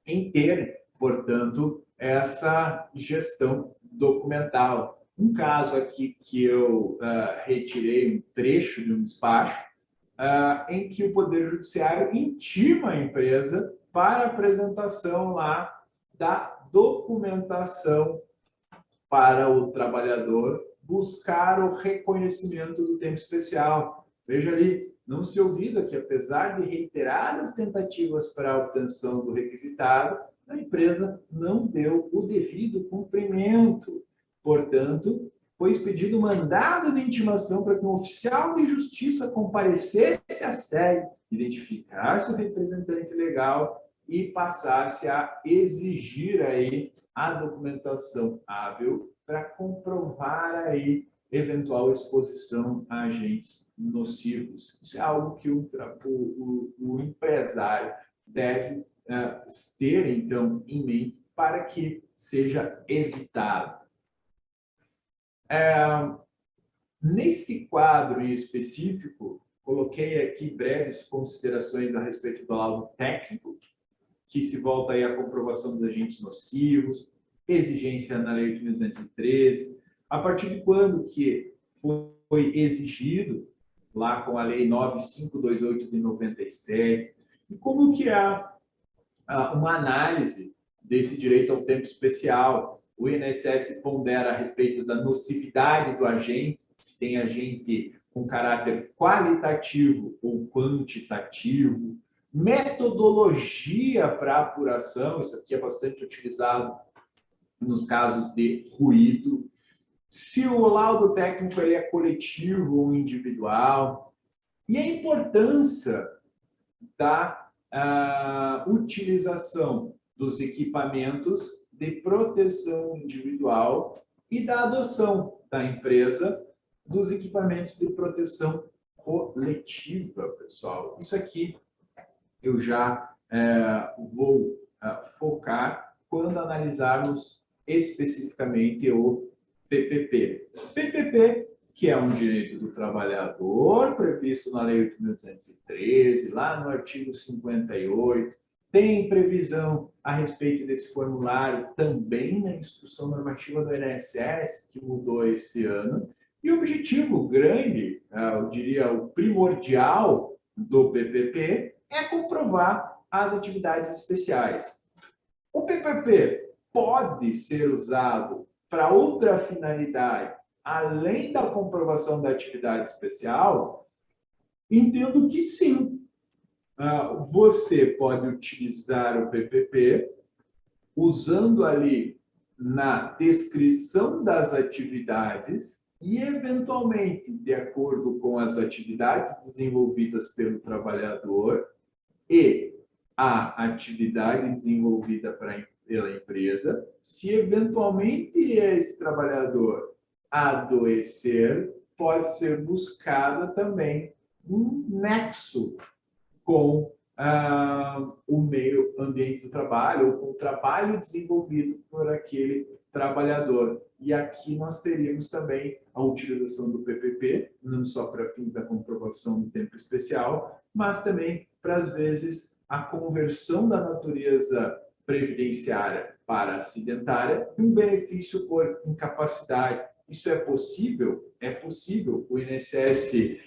em ter, portanto, essa gestão documental. Um caso aqui que eu retirei um trecho de um despacho, em que o Poder Judiciário intima a empresa para apresentação lá da documentação para o trabalhador buscar o reconhecimento do tempo especial. Veja ali, não se olvida que, apesar de reiteradas tentativas para a obtenção do requisitado, a empresa não deu o devido cumprimento. Portanto, foi expedido mandado de intimação para que um oficial de justiça comparecesse à sede, identificasse o representante legal e passasse a exigir aí a documentação hábil para comprovar aí eventual exposição a agentes nocivos. Isso é algo que o empresário deve ter, então, em mente para que seja evitado. Nesse quadro em específico, coloquei aqui breves considerações a respeito do laudo técnico, que se volta aí à comprovação dos agentes nocivos, exigência na Lei 8.213, a partir de quando que foi exigido, lá com a Lei 9.528 de 97, e como que há uma análise desse direito ao tempo especial. O INSS pondera a respeito da nocividade do agente, se tem agente com caráter qualitativo ou quantitativo, metodologia para apuração, isso aqui é bastante utilizado nos casos de ruído, se o laudo técnico ele é coletivo ou individual, e a importância da utilização dos equipamentos de proteção individual e da adoção da empresa dos equipamentos de proteção coletiva, pessoal. Isso aqui eu já vou focar quando analisarmos especificamente o PPP. PPP, que é um direito do trabalhador, previsto na Lei 8.213, lá no artigo 58, tem previsão a respeito desse formulário também na Instrução Normativa do INSS, que mudou esse ano, e o objetivo grande, eu diria o primordial do PPP, é comprovar as atividades especiais. O PPP pode ser usado para outra finalidade, além da comprovação da atividade especial? Entendo que sim. Você pode utilizar o PPP usando ali na descrição das atividades e, eventualmente, de acordo com as atividades desenvolvidas pelo trabalhador e a atividade desenvolvida pela empresa, se eventualmente esse trabalhador adoecer, pode ser buscada também um nexo com o meio ambiente do trabalho ou com o trabalho desenvolvido por aquele trabalhador. E aqui nós teríamos também a utilização do PPP, não só para fins da comprovação do tempo especial, mas também para, às vezes, a conversão da natureza previdenciária para acidentária e um benefício por incapacidade. Isso é possível? É possível. O INSS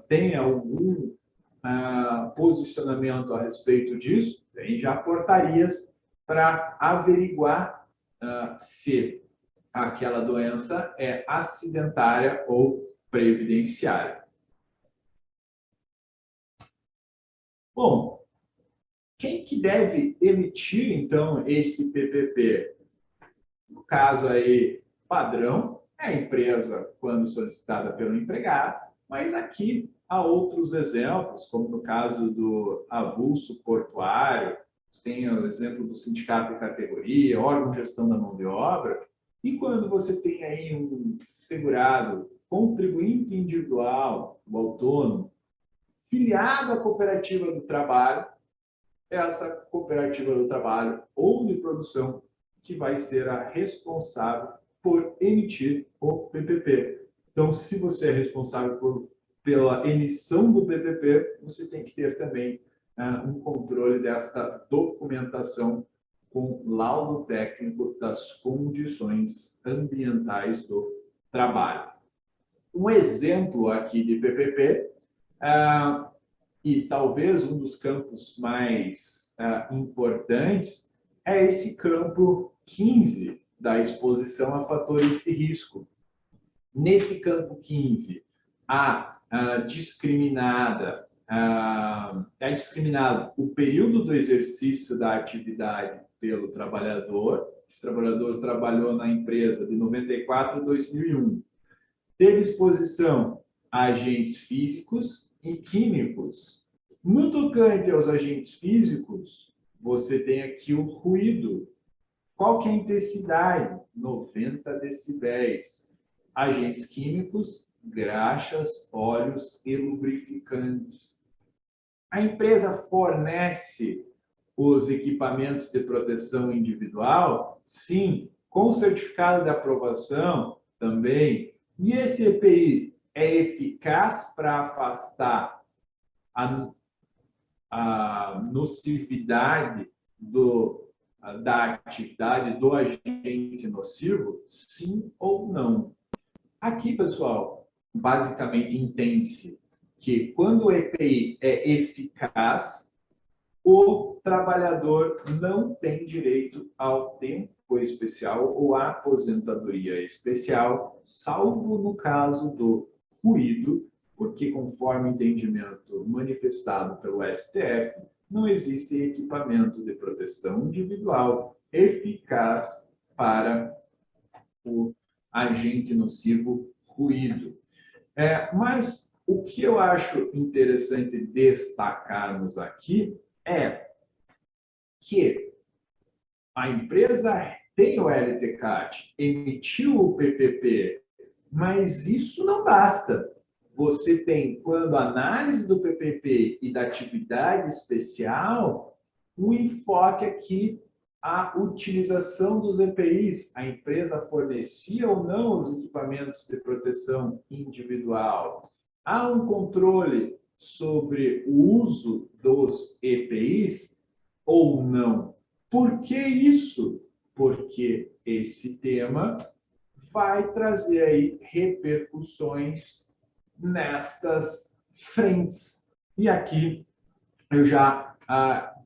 tem algum posicionamento a respeito disso? Tem já portarias para averiguar se aquela doença é acidentária ou previdenciária. Bom, quem que deve emitir, então, esse PPP? No caso aí, padrão, é a empresa quando solicitada pelo empregado, mas aqui há outros exemplos, como no caso do avulso portuário, tem o exemplo do sindicato de categoria, órgão de gestão da mão de obra, e quando você tem aí um segurado, contribuinte individual, o autônomo, filiado à cooperativa do trabalho, essa cooperativa do trabalho ou de produção que vai ser a responsável por emitir o PPP. Então, se você é responsável por pela emissão do PPP, você tem que ter também um controle desta documentação com laudo técnico das condições ambientais do trabalho. Um exemplo aqui de PPP, e talvez um dos campos mais importantes, é esse campo 15 da exposição a fatores de risco. Nesse campo 15, é discriminado o período do exercício da atividade pelo trabalhador. Esse trabalhador trabalhou na empresa de 94 a 2001. Teve exposição a agentes físicos e químicos. No tocante aos agentes físicos, você tem aqui o ruído. Qual que é a intensidade? 90 decibéis. Agentes químicos, graxas, óleos e lubrificantes. A empresa fornece os equipamentos de proteção individual? Sim. Com certificado de aprovação? Também. E esse EPI é eficaz para afastar a nocividade da atividade do agente nocivo? Sim ou não? Aqui, pessoal, basicamente entende-se que quando o EPI é eficaz, o trabalhador não tem direito ao tempo especial ou à aposentadoria especial, salvo no caso do ruído, porque, conforme o entendimento manifestado pelo STF, não existe equipamento de proteção individual eficaz para o agente nocivo ruído. Mas o que eu acho interessante destacarmos aqui é que a empresa tem o LTCAT, emitiu o PPP, mas isso não basta. Você tem, quando a análise do PPP e da atividade especial, um enfoque aqui a utilização dos EPIs. A empresa fornecia ou não os equipamentos de proteção individual. Há um controle sobre o uso dos EPIs ou não? Por que isso? Porque esse tema vai trazer aí repercussões nestas frentes. E aqui eu já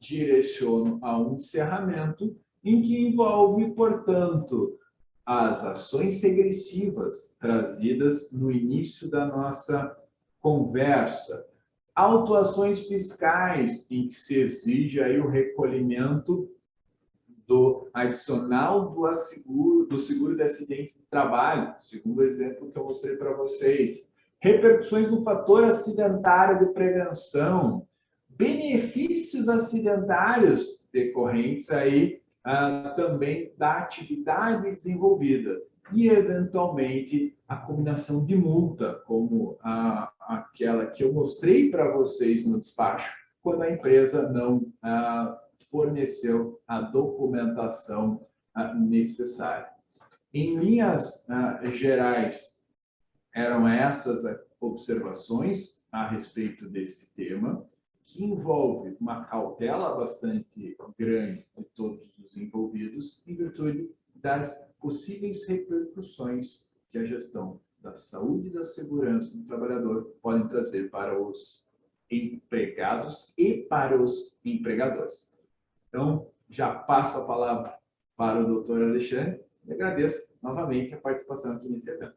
direciono a um encerramento em que envolve, portanto, as ações regressivas trazidas no início da nossa conversa, autuações fiscais em que se exige aí o recolhimento do adicional do seguro de acidente de trabalho, segundo o exemplo que eu mostrei para vocês, repercussões no fator acidentário de prevenção, benefícios acidentários decorrentes aí também da atividade desenvolvida e, eventualmente, a combinação de multa, como aquela que eu mostrei para vocês no despacho, quando a empresa não forneceu a documentação necessária. Em linhas gerais, eram essas observações a respeito desse tema, que envolve uma cautela bastante grande de todos os envolvidos, em virtude das possíveis repercussões que a gestão da saúde e da segurança do trabalhador podem trazer para os empregados e para os empregadores. Então, já passo a palavra para o Dr. Alexandre e agradeço novamente a participação aqui nesse evento.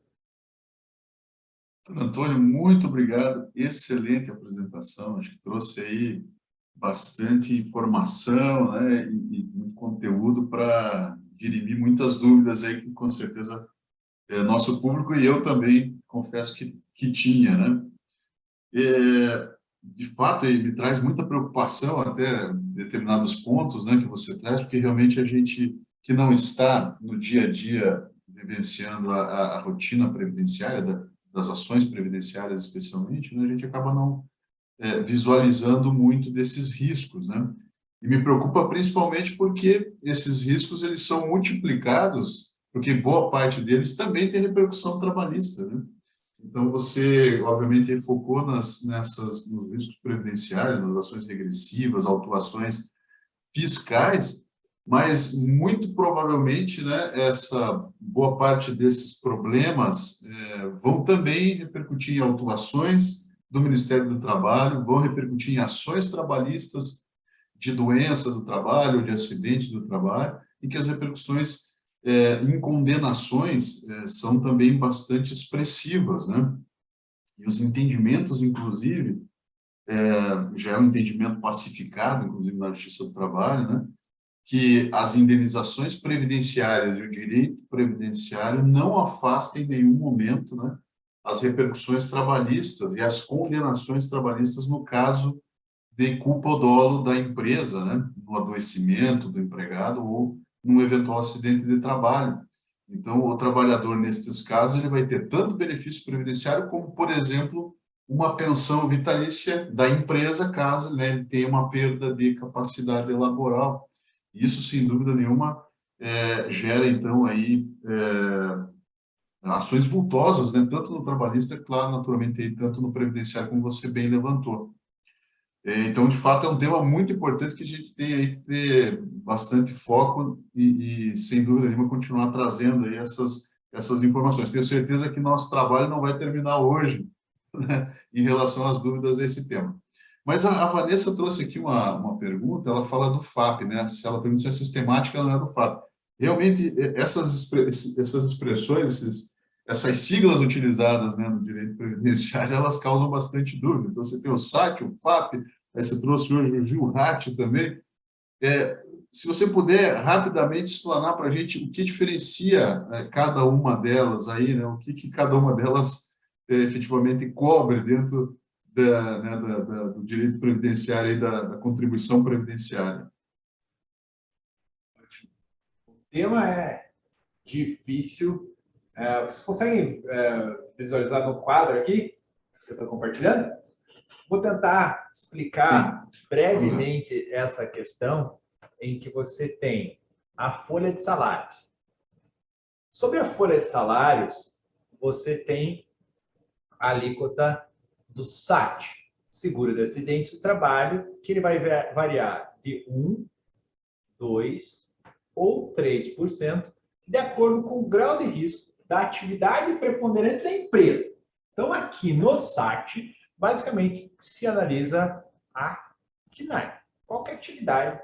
Antônio, muito obrigado. Excelente apresentação. Acho que trouxe aí bastante informação, né, e muito conteúdo para dirimir muitas dúvidas aí que, com certeza, nosso público e eu também, confesso que tinha, né? De fato, me traz muita preocupação até determinados pontos, né, que você traz, porque realmente a gente que não está no dia a dia vivenciando a rotina previdenciária, das ações previdenciárias especialmente, né, a gente acaba não visualizando muito desses riscos, né? E me preocupa principalmente porque esses riscos eles são multiplicados, porque boa parte deles também tem repercussão trabalhista, né? Então, você, obviamente, focou nos riscos previdenciários, nas ações regressivas, autuações fiscais, mas muito provavelmente, né, essa boa parte desses problemas vão também repercutir em autuações do Ministério do Trabalho, vão repercutir em ações trabalhistas de doença do trabalho, de acidente do trabalho, e que as repercussões em condenações são também bastante expressivas, né? E os entendimentos, inclusive, já é um entendimento pacificado, inclusive na Justiça do Trabalho, né? Que as indenizações previdenciárias e o direito previdenciário não afastem em nenhum momento, né, as repercussões trabalhistas e as condenações trabalhistas no caso de culpa ou dolo da empresa, né, no adoecimento do empregado ou num eventual acidente de trabalho. Então, o trabalhador, nesses casos, ele vai ter tanto benefício previdenciário como, por exemplo, uma pensão vitalícia da empresa, caso, né, ele tenha uma perda de capacidade laboral. Isso, sem dúvida nenhuma, gera, então, aí, ações vultosas, né? Tanto no trabalhista, claro, naturalmente, aí, tanto no previdenciário, como você bem levantou. Então, de fato, é um tema muito importante que a gente tem aí que ter bastante foco e sem dúvida nenhuma, continuar trazendo aí essas informações. Tenho certeza que nosso trabalho não vai terminar hoje, né, em relação às dúvidas a esse tema. Mas a Vanessa trouxe aqui uma pergunta, ela fala do FAP, né? Ela pergunta se a sistemática não é do FAP. Realmente, essas expressões, essas siglas utilizadas, né, no direito previdenciário, elas causam bastante dúvida. Então, você tem o SAT, o FAP, aí você trouxe hoje o GILRAT também. Se você puder rapidamente explanar para a gente o que diferencia cada uma delas aí, né, o que cada uma delas efetivamente cobre dentro do direito previdenciário e da contribuição previdenciária. O tema é difícil. Vocês conseguem visualizar no quadro aqui que eu estou compartilhando? Vou tentar explicar brevemente essa questão em que você tem a folha de salários. Sobre a folha de salários, você tem a alíquota do SAT, seguro de acidentes de trabalho, que ele vai variar de 1, 2 ou 3%, de acordo com o grau de risco da atividade preponderante da empresa. Então, aqui no SAT, basicamente, se analisa a CNAE, qualquer atividade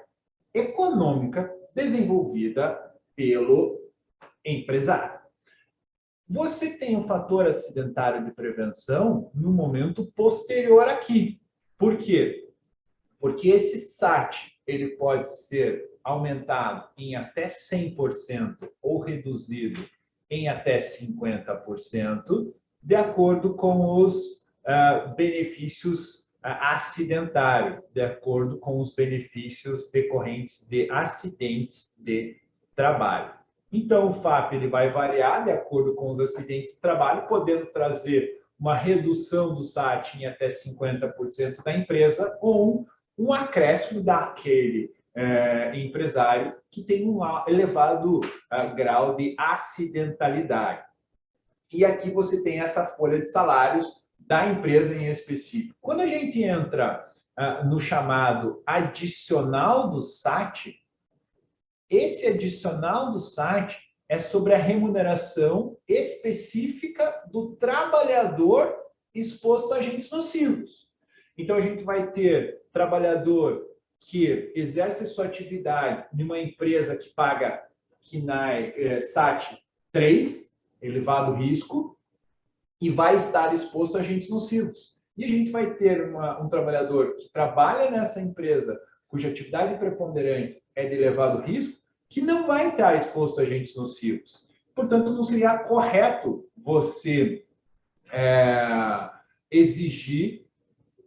econômica desenvolvida pelo empresário. Você tem um fator acidentário de prevenção no momento posterior aqui. Por quê? Porque esse SAT ele pode ser aumentado em até 100% ou reduzido em até 50%, de acordo com os benefícios acidentários, de acordo com os benefícios decorrentes de acidentes de trabalho. Então, o FAP ele vai variar de acordo com os acidentes de trabalho, podendo trazer uma redução do SAT em até 50% da empresa ou um acréscimo daquele empresário que tem um elevado grau de acidentalidade. E aqui você tem essa folha de salários da empresa em específico. Quando a gente entra no chamado adicional do SAT, esse adicional do SAT é sobre a remuneração específica do trabalhador exposto a agentes nocivos. Então, a gente vai ter trabalhador que exerce sua atividade numa empresa que paga SAT 3, elevado risco, e vai estar exposto a agentes nocivos. E a gente vai ter um trabalhador que trabalha nessa empresa, cuja atividade preponderante é de elevado risco, que não vai estar exposto a agentes nocivos. Portanto, não seria correto você exigir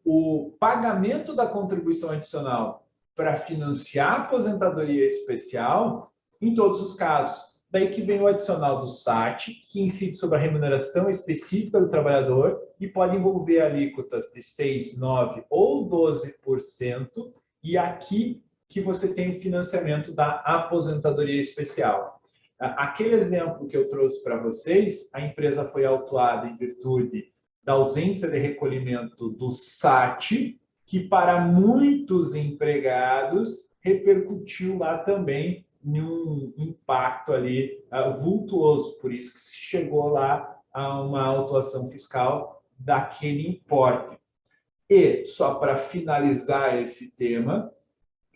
o pagamento da contribuição adicional para financiar a aposentadoria especial em todos os casos. Daí que vem o adicional do SAT, que incide sobre a remuneração específica do trabalhador e pode envolver alíquotas de 6%, 9% ou 12%, e aqui que você tem o financiamento da aposentadoria especial. Aquele exemplo que eu trouxe para vocês, a empresa foi autuada em virtude da ausência de recolhimento do SAT, que para muitos empregados repercutiu lá também em um impacto ali vultuoso, por isso que se chegou lá a uma autuação fiscal daquele importe. E, só para finalizar esse tema,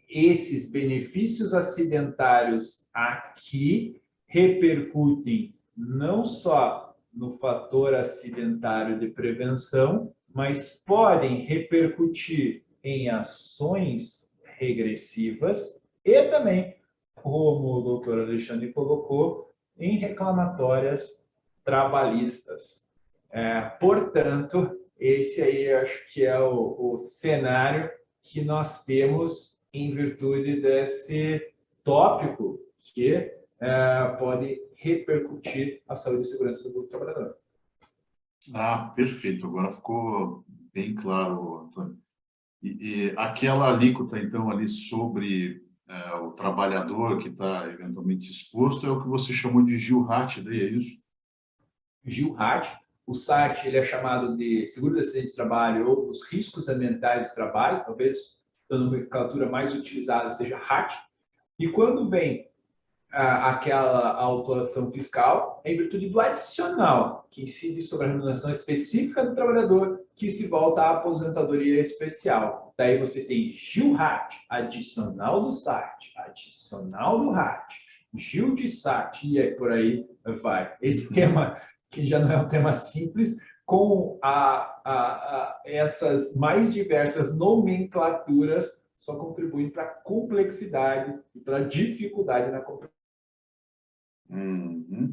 esses benefícios acidentários aqui repercutem não só no fator acidentário de prevenção, mas podem repercutir em ações regressivas e também, como o doutor Alexandre colocou, em reclamatórias trabalhistas. Portanto, esse aí eu acho que é o cenário que nós temos em virtude desse tópico que pode repercutir a saúde e segurança do trabalhador. Perfeito. Agora ficou bem claro, Antônio. E aquela alíquota, então, ali sobre o trabalhador que está eventualmente exposto é o que você chamou de GIL-RAT, daí é isso? GIL-RAT. O SAT ele é chamado de seguro de acidente de trabalho ou dos riscos ambientais do trabalho, talvez a nomenclatura mais utilizada seja RAT. E quando vem aquela autuação fiscal, é em virtude do adicional, que incide sobre a remuneração específica do trabalhador, que se volta à aposentadoria especial. Daí você tem GIL-RAT, adicional do SAT, adicional do RAT, GIL de SAT, e aí por aí vai. Esse tema, que já não é um tema simples, com essas mais diversas nomenclaturas, só contribuem para a complexidade e para a dificuldade na compreensão.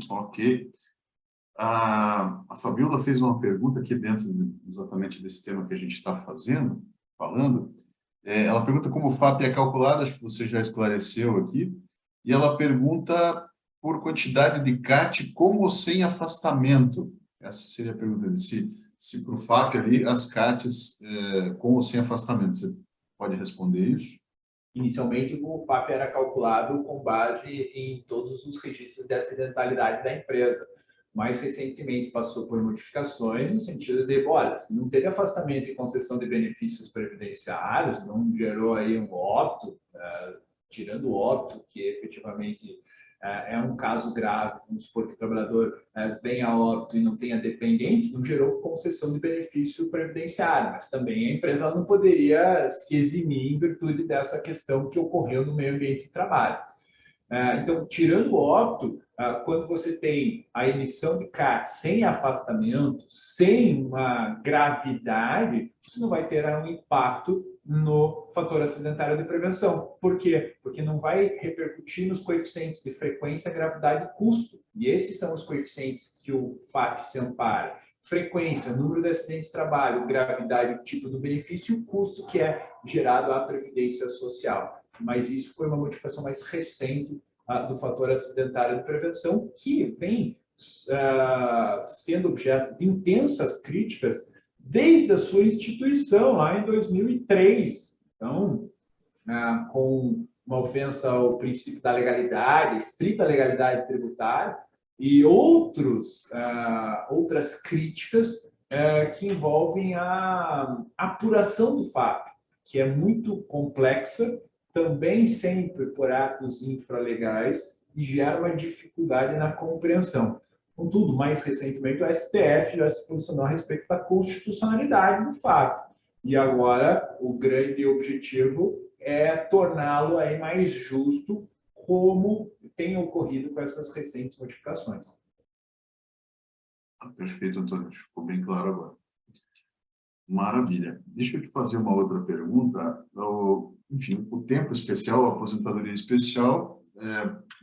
Ok. A Fabiola fez uma pergunta aqui dentro exatamente desse tema que a gente está falando. Ela pergunta como o FAP é calculado, acho que você já esclareceu aqui, e ela pergunta por quantidade de CAT com ou sem afastamento. Essa seria a pergunta dele, se para o FAP ali as CATs com ou sem afastamento. Você pode responder isso? Inicialmente, o FAP era calculado com base em todos os registros de acidentalidade da empresa. Mais recentemente, passou por modificações no sentido de, olha, se não teve afastamento e concessão de benefícios previdenciários, não gerou aí um óbito, tirando o óbito, que efetivamente é um caso grave, vamos supor que o trabalhador venha a óbito e não tenha dependentes, não gerou concessão de benefício previdenciário, mas também a empresa não poderia se eximir em virtude dessa questão que ocorreu no meio ambiente de trabalho. Então, tirando o óbito, quando você tem a emissão de CAT sem afastamento, sem uma gravidade, você não vai ter um impacto no fator acidentário de prevenção. Por quê? Porque não vai repercutir nos coeficientes de frequência, gravidade e custo. E esses são os coeficientes que o FAP se ampara. Frequência, número de acidentes de trabalho, gravidade, tipo do benefício e o custo que é gerado à previdência social. Mas isso foi uma modificação mais recente do fator acidentário de prevenção, que vem sendo objeto de intensas críticas desde a sua instituição, lá em 2003. Então, com uma ofensa ao princípio da legalidade, estrita legalidade tributária, e outras críticas que envolvem a apuração do FAP, que é muito complexa, também sempre por atos infralegais, e gera uma dificuldade na compreensão. Contudo, mais recentemente, o STF já se posicionou a respeito da constitucionalidade do FAP. E agora, o grande objetivo é torná-lo aí mais justo, como tem ocorrido com essas recentes modificações. Perfeito, Antônio. Ficou bem claro agora. Maravilha. Deixa eu te fazer uma outra pergunta. Enfim, o tempo especial, a aposentadoria especial,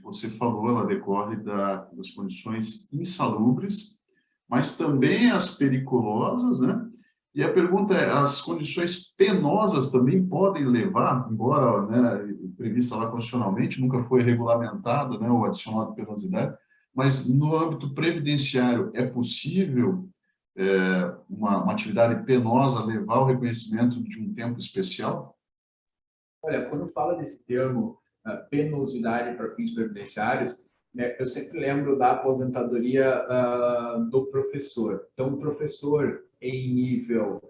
você falou, ela decorre das condições insalubres, mas também as periculosas, né? E a pergunta é, as condições penosas também podem levar, embora, né, prevista lá constitucionalmente, nunca foi regulamentada, né, o adicional de penosidade, mas no âmbito previdenciário é possível uma atividade penosa levar ao reconhecimento de um tempo especial? Olha, quando fala desse termo penosidade para fins previdenciários, né, eu sempre lembro da aposentadoria do professor. Então, o professor em nível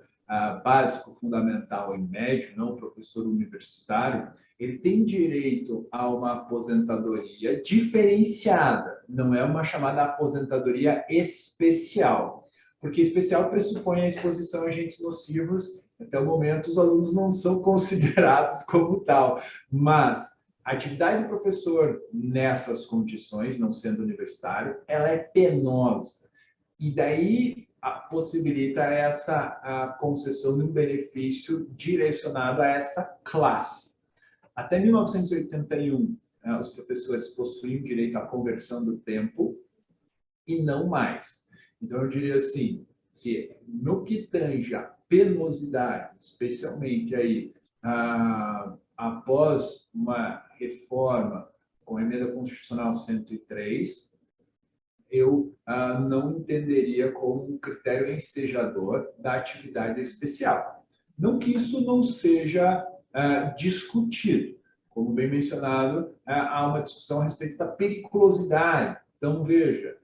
básico, fundamental e médio, não o professor universitário, ele tem direito a uma aposentadoria diferenciada, não é uma chamada aposentadoria especial, porque especial pressupõe a exposição a agentes nocivos. Até o momento, os alunos não são considerados como tal, mas a atividade do professor nessas condições, não sendo universitário, ela é penosa. E daí possibilita a concessão de um benefício direcionado a essa classe. Até 1981, os professores possuíam direito à conversão do tempo e não mais. Então, eu diria assim, que no que tange a penosidade, especialmente aí, após uma reforma com a emenda constitucional 103, eu não entenderia como um critério ensejador da atividade especial. Não que isso não seja discutido. Como bem mencionado, há uma discussão a respeito da periculosidade. Então, veja,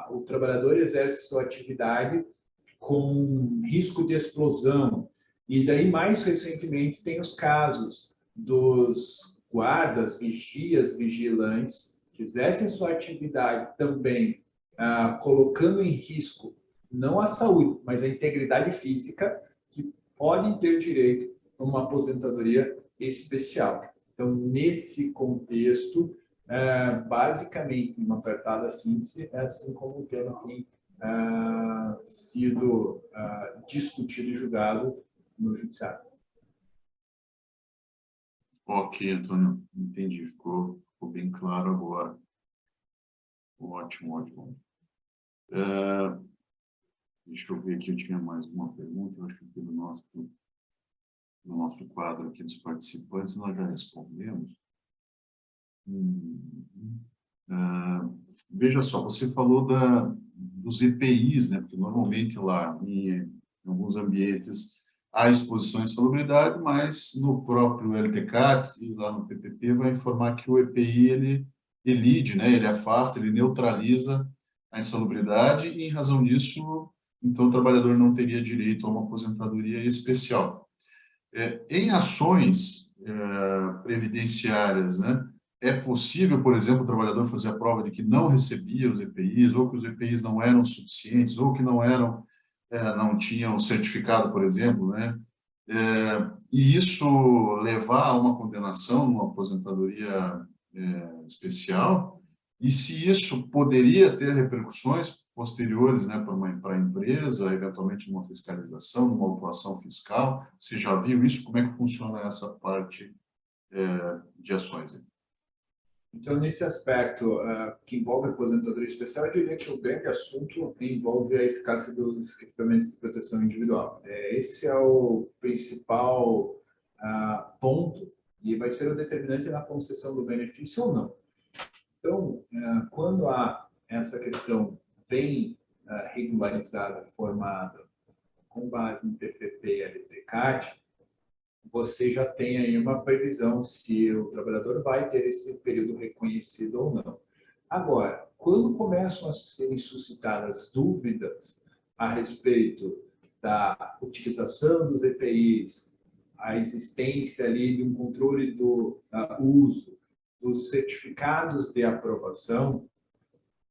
o trabalhador exerce sua atividade com risco de explosão. E daí, mais recentemente, tem os casos dos guardas, vigias, vigilantes, que exercem sua atividade também colocando em risco não a saúde, mas a integridade física, que podem ter direito a uma aposentadoria especial. Então, nesse contexto, basicamente, uma apertada síntese, é assim como o tema tem sido discutido e julgado no judiciário. Ok, Antônio, entendi, ficou bem claro agora. Ótimo, ótimo. Deixa eu ver aqui, eu tinha mais uma pergunta, eu acho que aqui no nosso quadro aqui dos participantes nós já respondemos. Veja só, você falou dos EPIs, né? Porque normalmente lá em alguns ambientes há exposição à insalubridade, mas no próprio LTCAT e lá no PPP vai informar que o EPI ele elide, né? Ele afasta, ele neutraliza a insalubridade e, em razão disso, então o trabalhador não teria direito a uma aposentadoria especial. Em ações previdenciárias, né? É possível, por exemplo, o trabalhador fazer a prova de que não recebia os EPIs, ou que os EPIs não eram suficientes, ou que não tinham certificado, por exemplo, né? E isso levar a uma condenação numa aposentadoria especial, e se isso poderia ter repercussões posteriores, né, para a empresa, eventualmente numa fiscalização, numa autuação fiscal. Você já viu isso? Como é que funciona essa parte de ações? Então, nesse aspecto que envolve a aposentadoria especial, eu diria que o grande assunto envolve a eficácia dos equipamentos de proteção individual. Esse é o principal ponto e vai ser o determinante na concessão do benefício ou não. Então, quando há essa questão bem regularizada, formada, com base em PPP e LTCAT, você já tem aí uma previsão se o trabalhador vai ter esse período reconhecido ou não. Agora, quando começam a serem suscitadas dúvidas a respeito da utilização dos EPIs, a existência ali de um controle do uso, dos certificados de aprovação,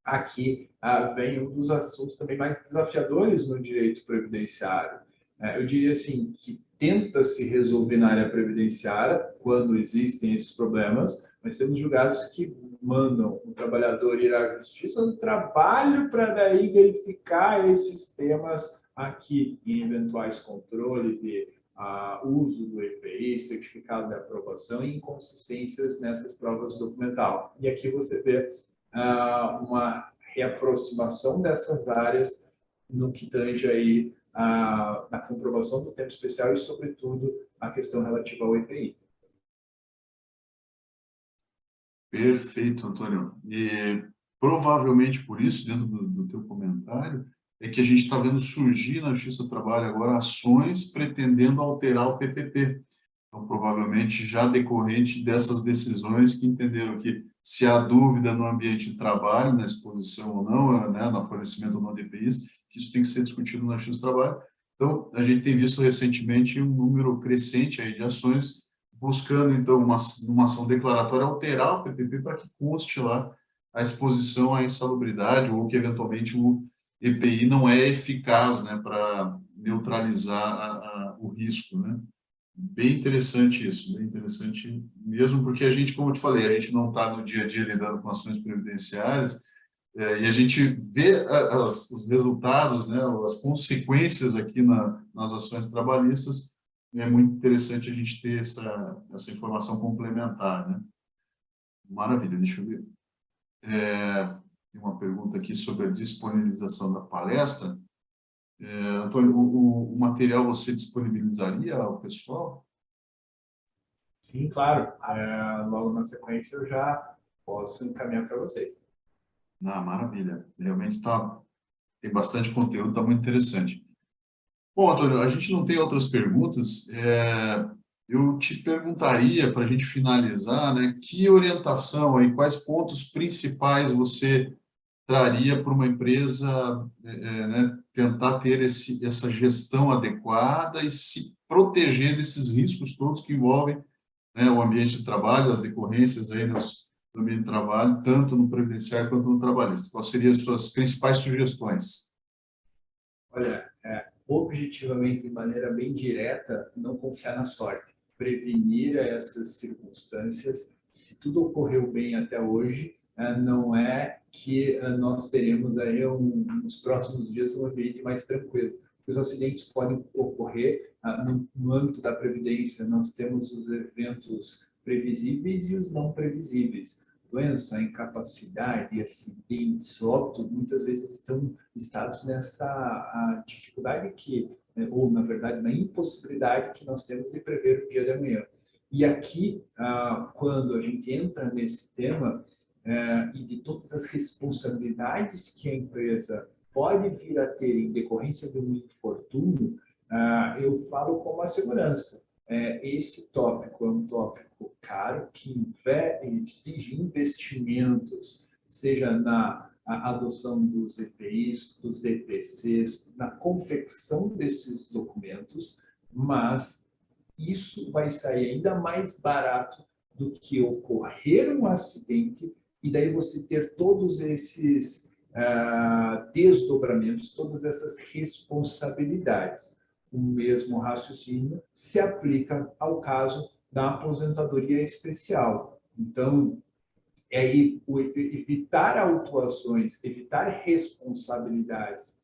aqui vem um dos assuntos também mais desafiadores no direito previdenciário. Eu diria assim, que tenta se resolver na área previdenciária quando existem esses problemas, mas temos julgados que mandam o trabalhador ir à justiça no trabalho para daí verificar esses temas aqui em eventuais controles de uso do EPI, certificado de aprovação e inconsistências nessas provas documental. E aqui você vê uma reaproximação dessas áreas no que tange aí a comprovação do tempo especial e, sobretudo, a questão relativa ao EPI. Perfeito, Antônio. E provavelmente por isso, dentro do teu comentário, é que a gente está vendo surgir na Justiça do Trabalho agora ações pretendendo alterar o PPP, Então, provavelmente, já decorrente dessas decisões que entenderam que se há dúvida no ambiente de trabalho, na exposição ou não, né, no fornecimento ou não de EPIs, que isso tem que ser discutido na justiça do trabalho. Então, a gente tem visto recentemente um número crescente aí de ações buscando, então, uma ação declaratória alterar o PPP para que conste lá a exposição à insalubridade ou que, eventualmente, o EPI não é eficaz, né, para neutralizar o risco, né? Bem interessante isso, bem interessante mesmo, porque a gente, como eu te falei, a gente não está no dia a dia lidando com ações previdenciárias, e a gente vê os resultados, né, as consequências aqui nas ações trabalhistas, e é muito interessante a gente ter essa informação complementar, né? Maravilha, deixa eu ver. Tem uma pergunta aqui sobre a disponibilização da palestra. Antônio, o material você disponibilizaria ao pessoal? Sim, claro. Logo na sequência eu já posso encaminhar para vocês. Maravilha. Realmente tem bastante conteúdo, está muito interessante. Bom, Antônio, a gente não tem outras perguntas. Eu te perguntaria, para a gente finalizar, né, que orientação aí, quais pontos principais você traria para uma empresa, né, tentar ter essa gestão adequada e se proteger desses riscos todos que envolvem, né, o ambiente de trabalho, as decorrências aí no ambiente de trabalho, tanto no previdenciário quanto no trabalhista. Quais seriam as suas principais sugestões? Olha, objetivamente, de maneira bem direta, não confiar na sorte. Prevenir essas circunstâncias. Se tudo ocorreu bem até hoje, não é que nós teremos aí nos próximos dias um ambiente mais tranquilo. Os acidentes podem ocorrer no âmbito da previdência. Nós temos os eventos previsíveis e os não previsíveis. Doença, incapacidade, acidentes, óbito, muitas vezes estão listados nessa dificuldade ou na verdade na impossibilidade que nós temos de prever o dia de amanhã. E aqui, quando a gente entra nesse tema e de todas as responsabilidades que a empresa pode vir a ter em decorrência de um infortúnio, eu falo como a segurança. Esse tópico é um tópico caro que exige investimentos, seja na adoção dos EPIs, dos EPCs, na confecção desses documentos, mas isso vai sair ainda mais barato do que ocorrer um acidente e daí você ter todos esses desdobramentos, todas essas responsabilidades. O mesmo raciocínio se aplica ao caso da aposentadoria especial. Então, evitar autuações, evitar responsabilidades,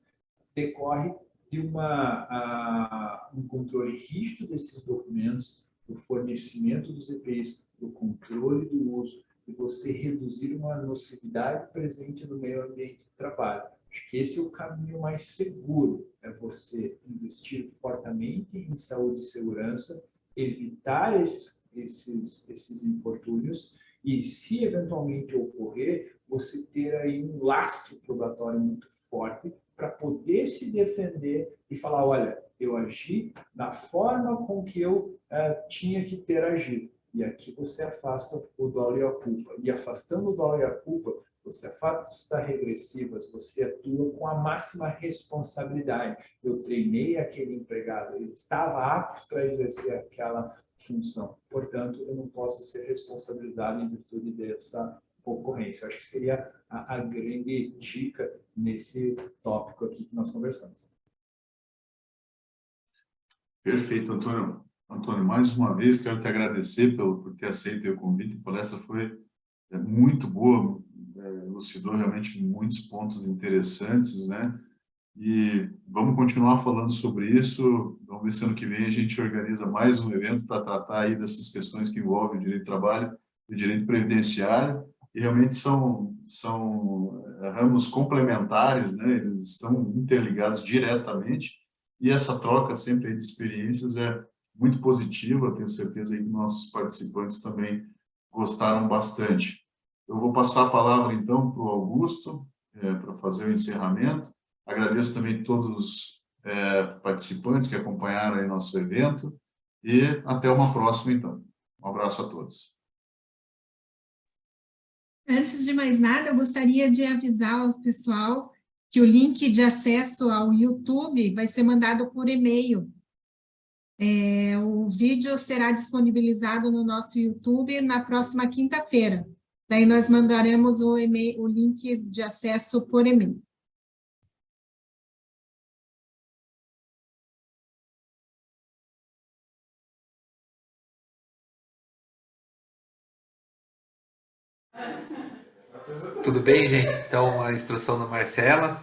decorre de um controle rígido desses documentos, do fornecimento dos EPIs, do controle do uso, e você reduzir uma nocividade presente no meio ambiente de trabalho. Acho que esse é o caminho mais seguro, é você investir fortemente em saúde e segurança, evitar esses infortúnios e, se eventualmente ocorrer, você ter aí um lastro probatório muito forte para poder se defender e falar, olha, eu agi da forma com que eu tinha que ter agido. E aqui você afasta o dolo e a culpa. E afastando o dolo e a culpa, você afasta regressivas, você atua com a máxima responsabilidade. Eu treinei aquele empregado, ele estava apto para exercer aquela função. Portanto, eu não posso ser responsabilizado em virtude dessa ocorrência. Eu acho que seria a grande dica nesse tópico aqui que nós conversamos. Perfeito, Antônio. Antônio, mais uma vez, quero te agradecer por ter aceito o convite. A palestra foi muito boa, elucidou realmente muitos pontos interessantes, né? E vamos continuar falando sobre isso. Vamos ver se ano que vem a gente organiza mais um evento para tratar aí dessas questões que envolvem o direito do trabalho e o direito previdenciário. E realmente são ramos complementares, né? Eles estão interligados diretamente. E essa troca sempre de experiências é muito positiva. Tenho certeza aí que nossos participantes também gostaram bastante. Eu vou passar a palavra, então, para o Augusto, para fazer o encerramento. Agradeço também a todos os participantes que acompanharam aí nosso evento E até uma próxima, então. Um abraço a todos. Antes de mais nada, eu gostaria de avisar ao pessoal que o link de acesso ao YouTube vai ser mandado por e-mail. O vídeo será disponibilizado no nosso YouTube na próxima quinta-feira. Daí nós mandaremos o link de acesso por e-mail. Tudo bem, gente? Então, a instrução da Marcela.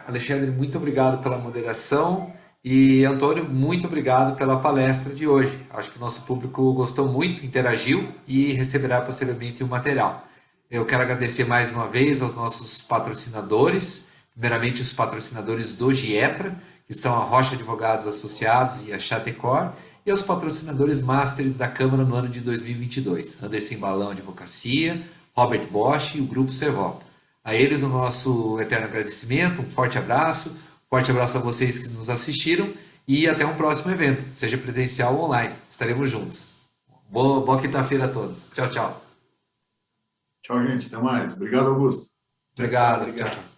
Alexandre, muito obrigado pela moderação. E, Antônio, muito obrigado pela palestra de hoje. Acho que o nosso público gostou muito, interagiu e receberá posteriormente o material. Eu quero agradecer mais uma vez aos nossos patrocinadores, primeiramente os patrocinadores do Gietra, que são a Rocha Advogados Associados e a Chatecor, e aos patrocinadores Masters da Câmara no ano de 2022, Anderson Balão Advocacia, Robert Bosch e o Grupo Servop. A eles o nosso eterno agradecimento, um forte abraço a vocês que nos assistiram e até um próximo evento, seja presencial ou online. Estaremos juntos. Boa quinta-feira a todos. Tchau, tchau. Tchau, gente. Até mais. Obrigado, Augusto. Obrigado. Tchau, tchau.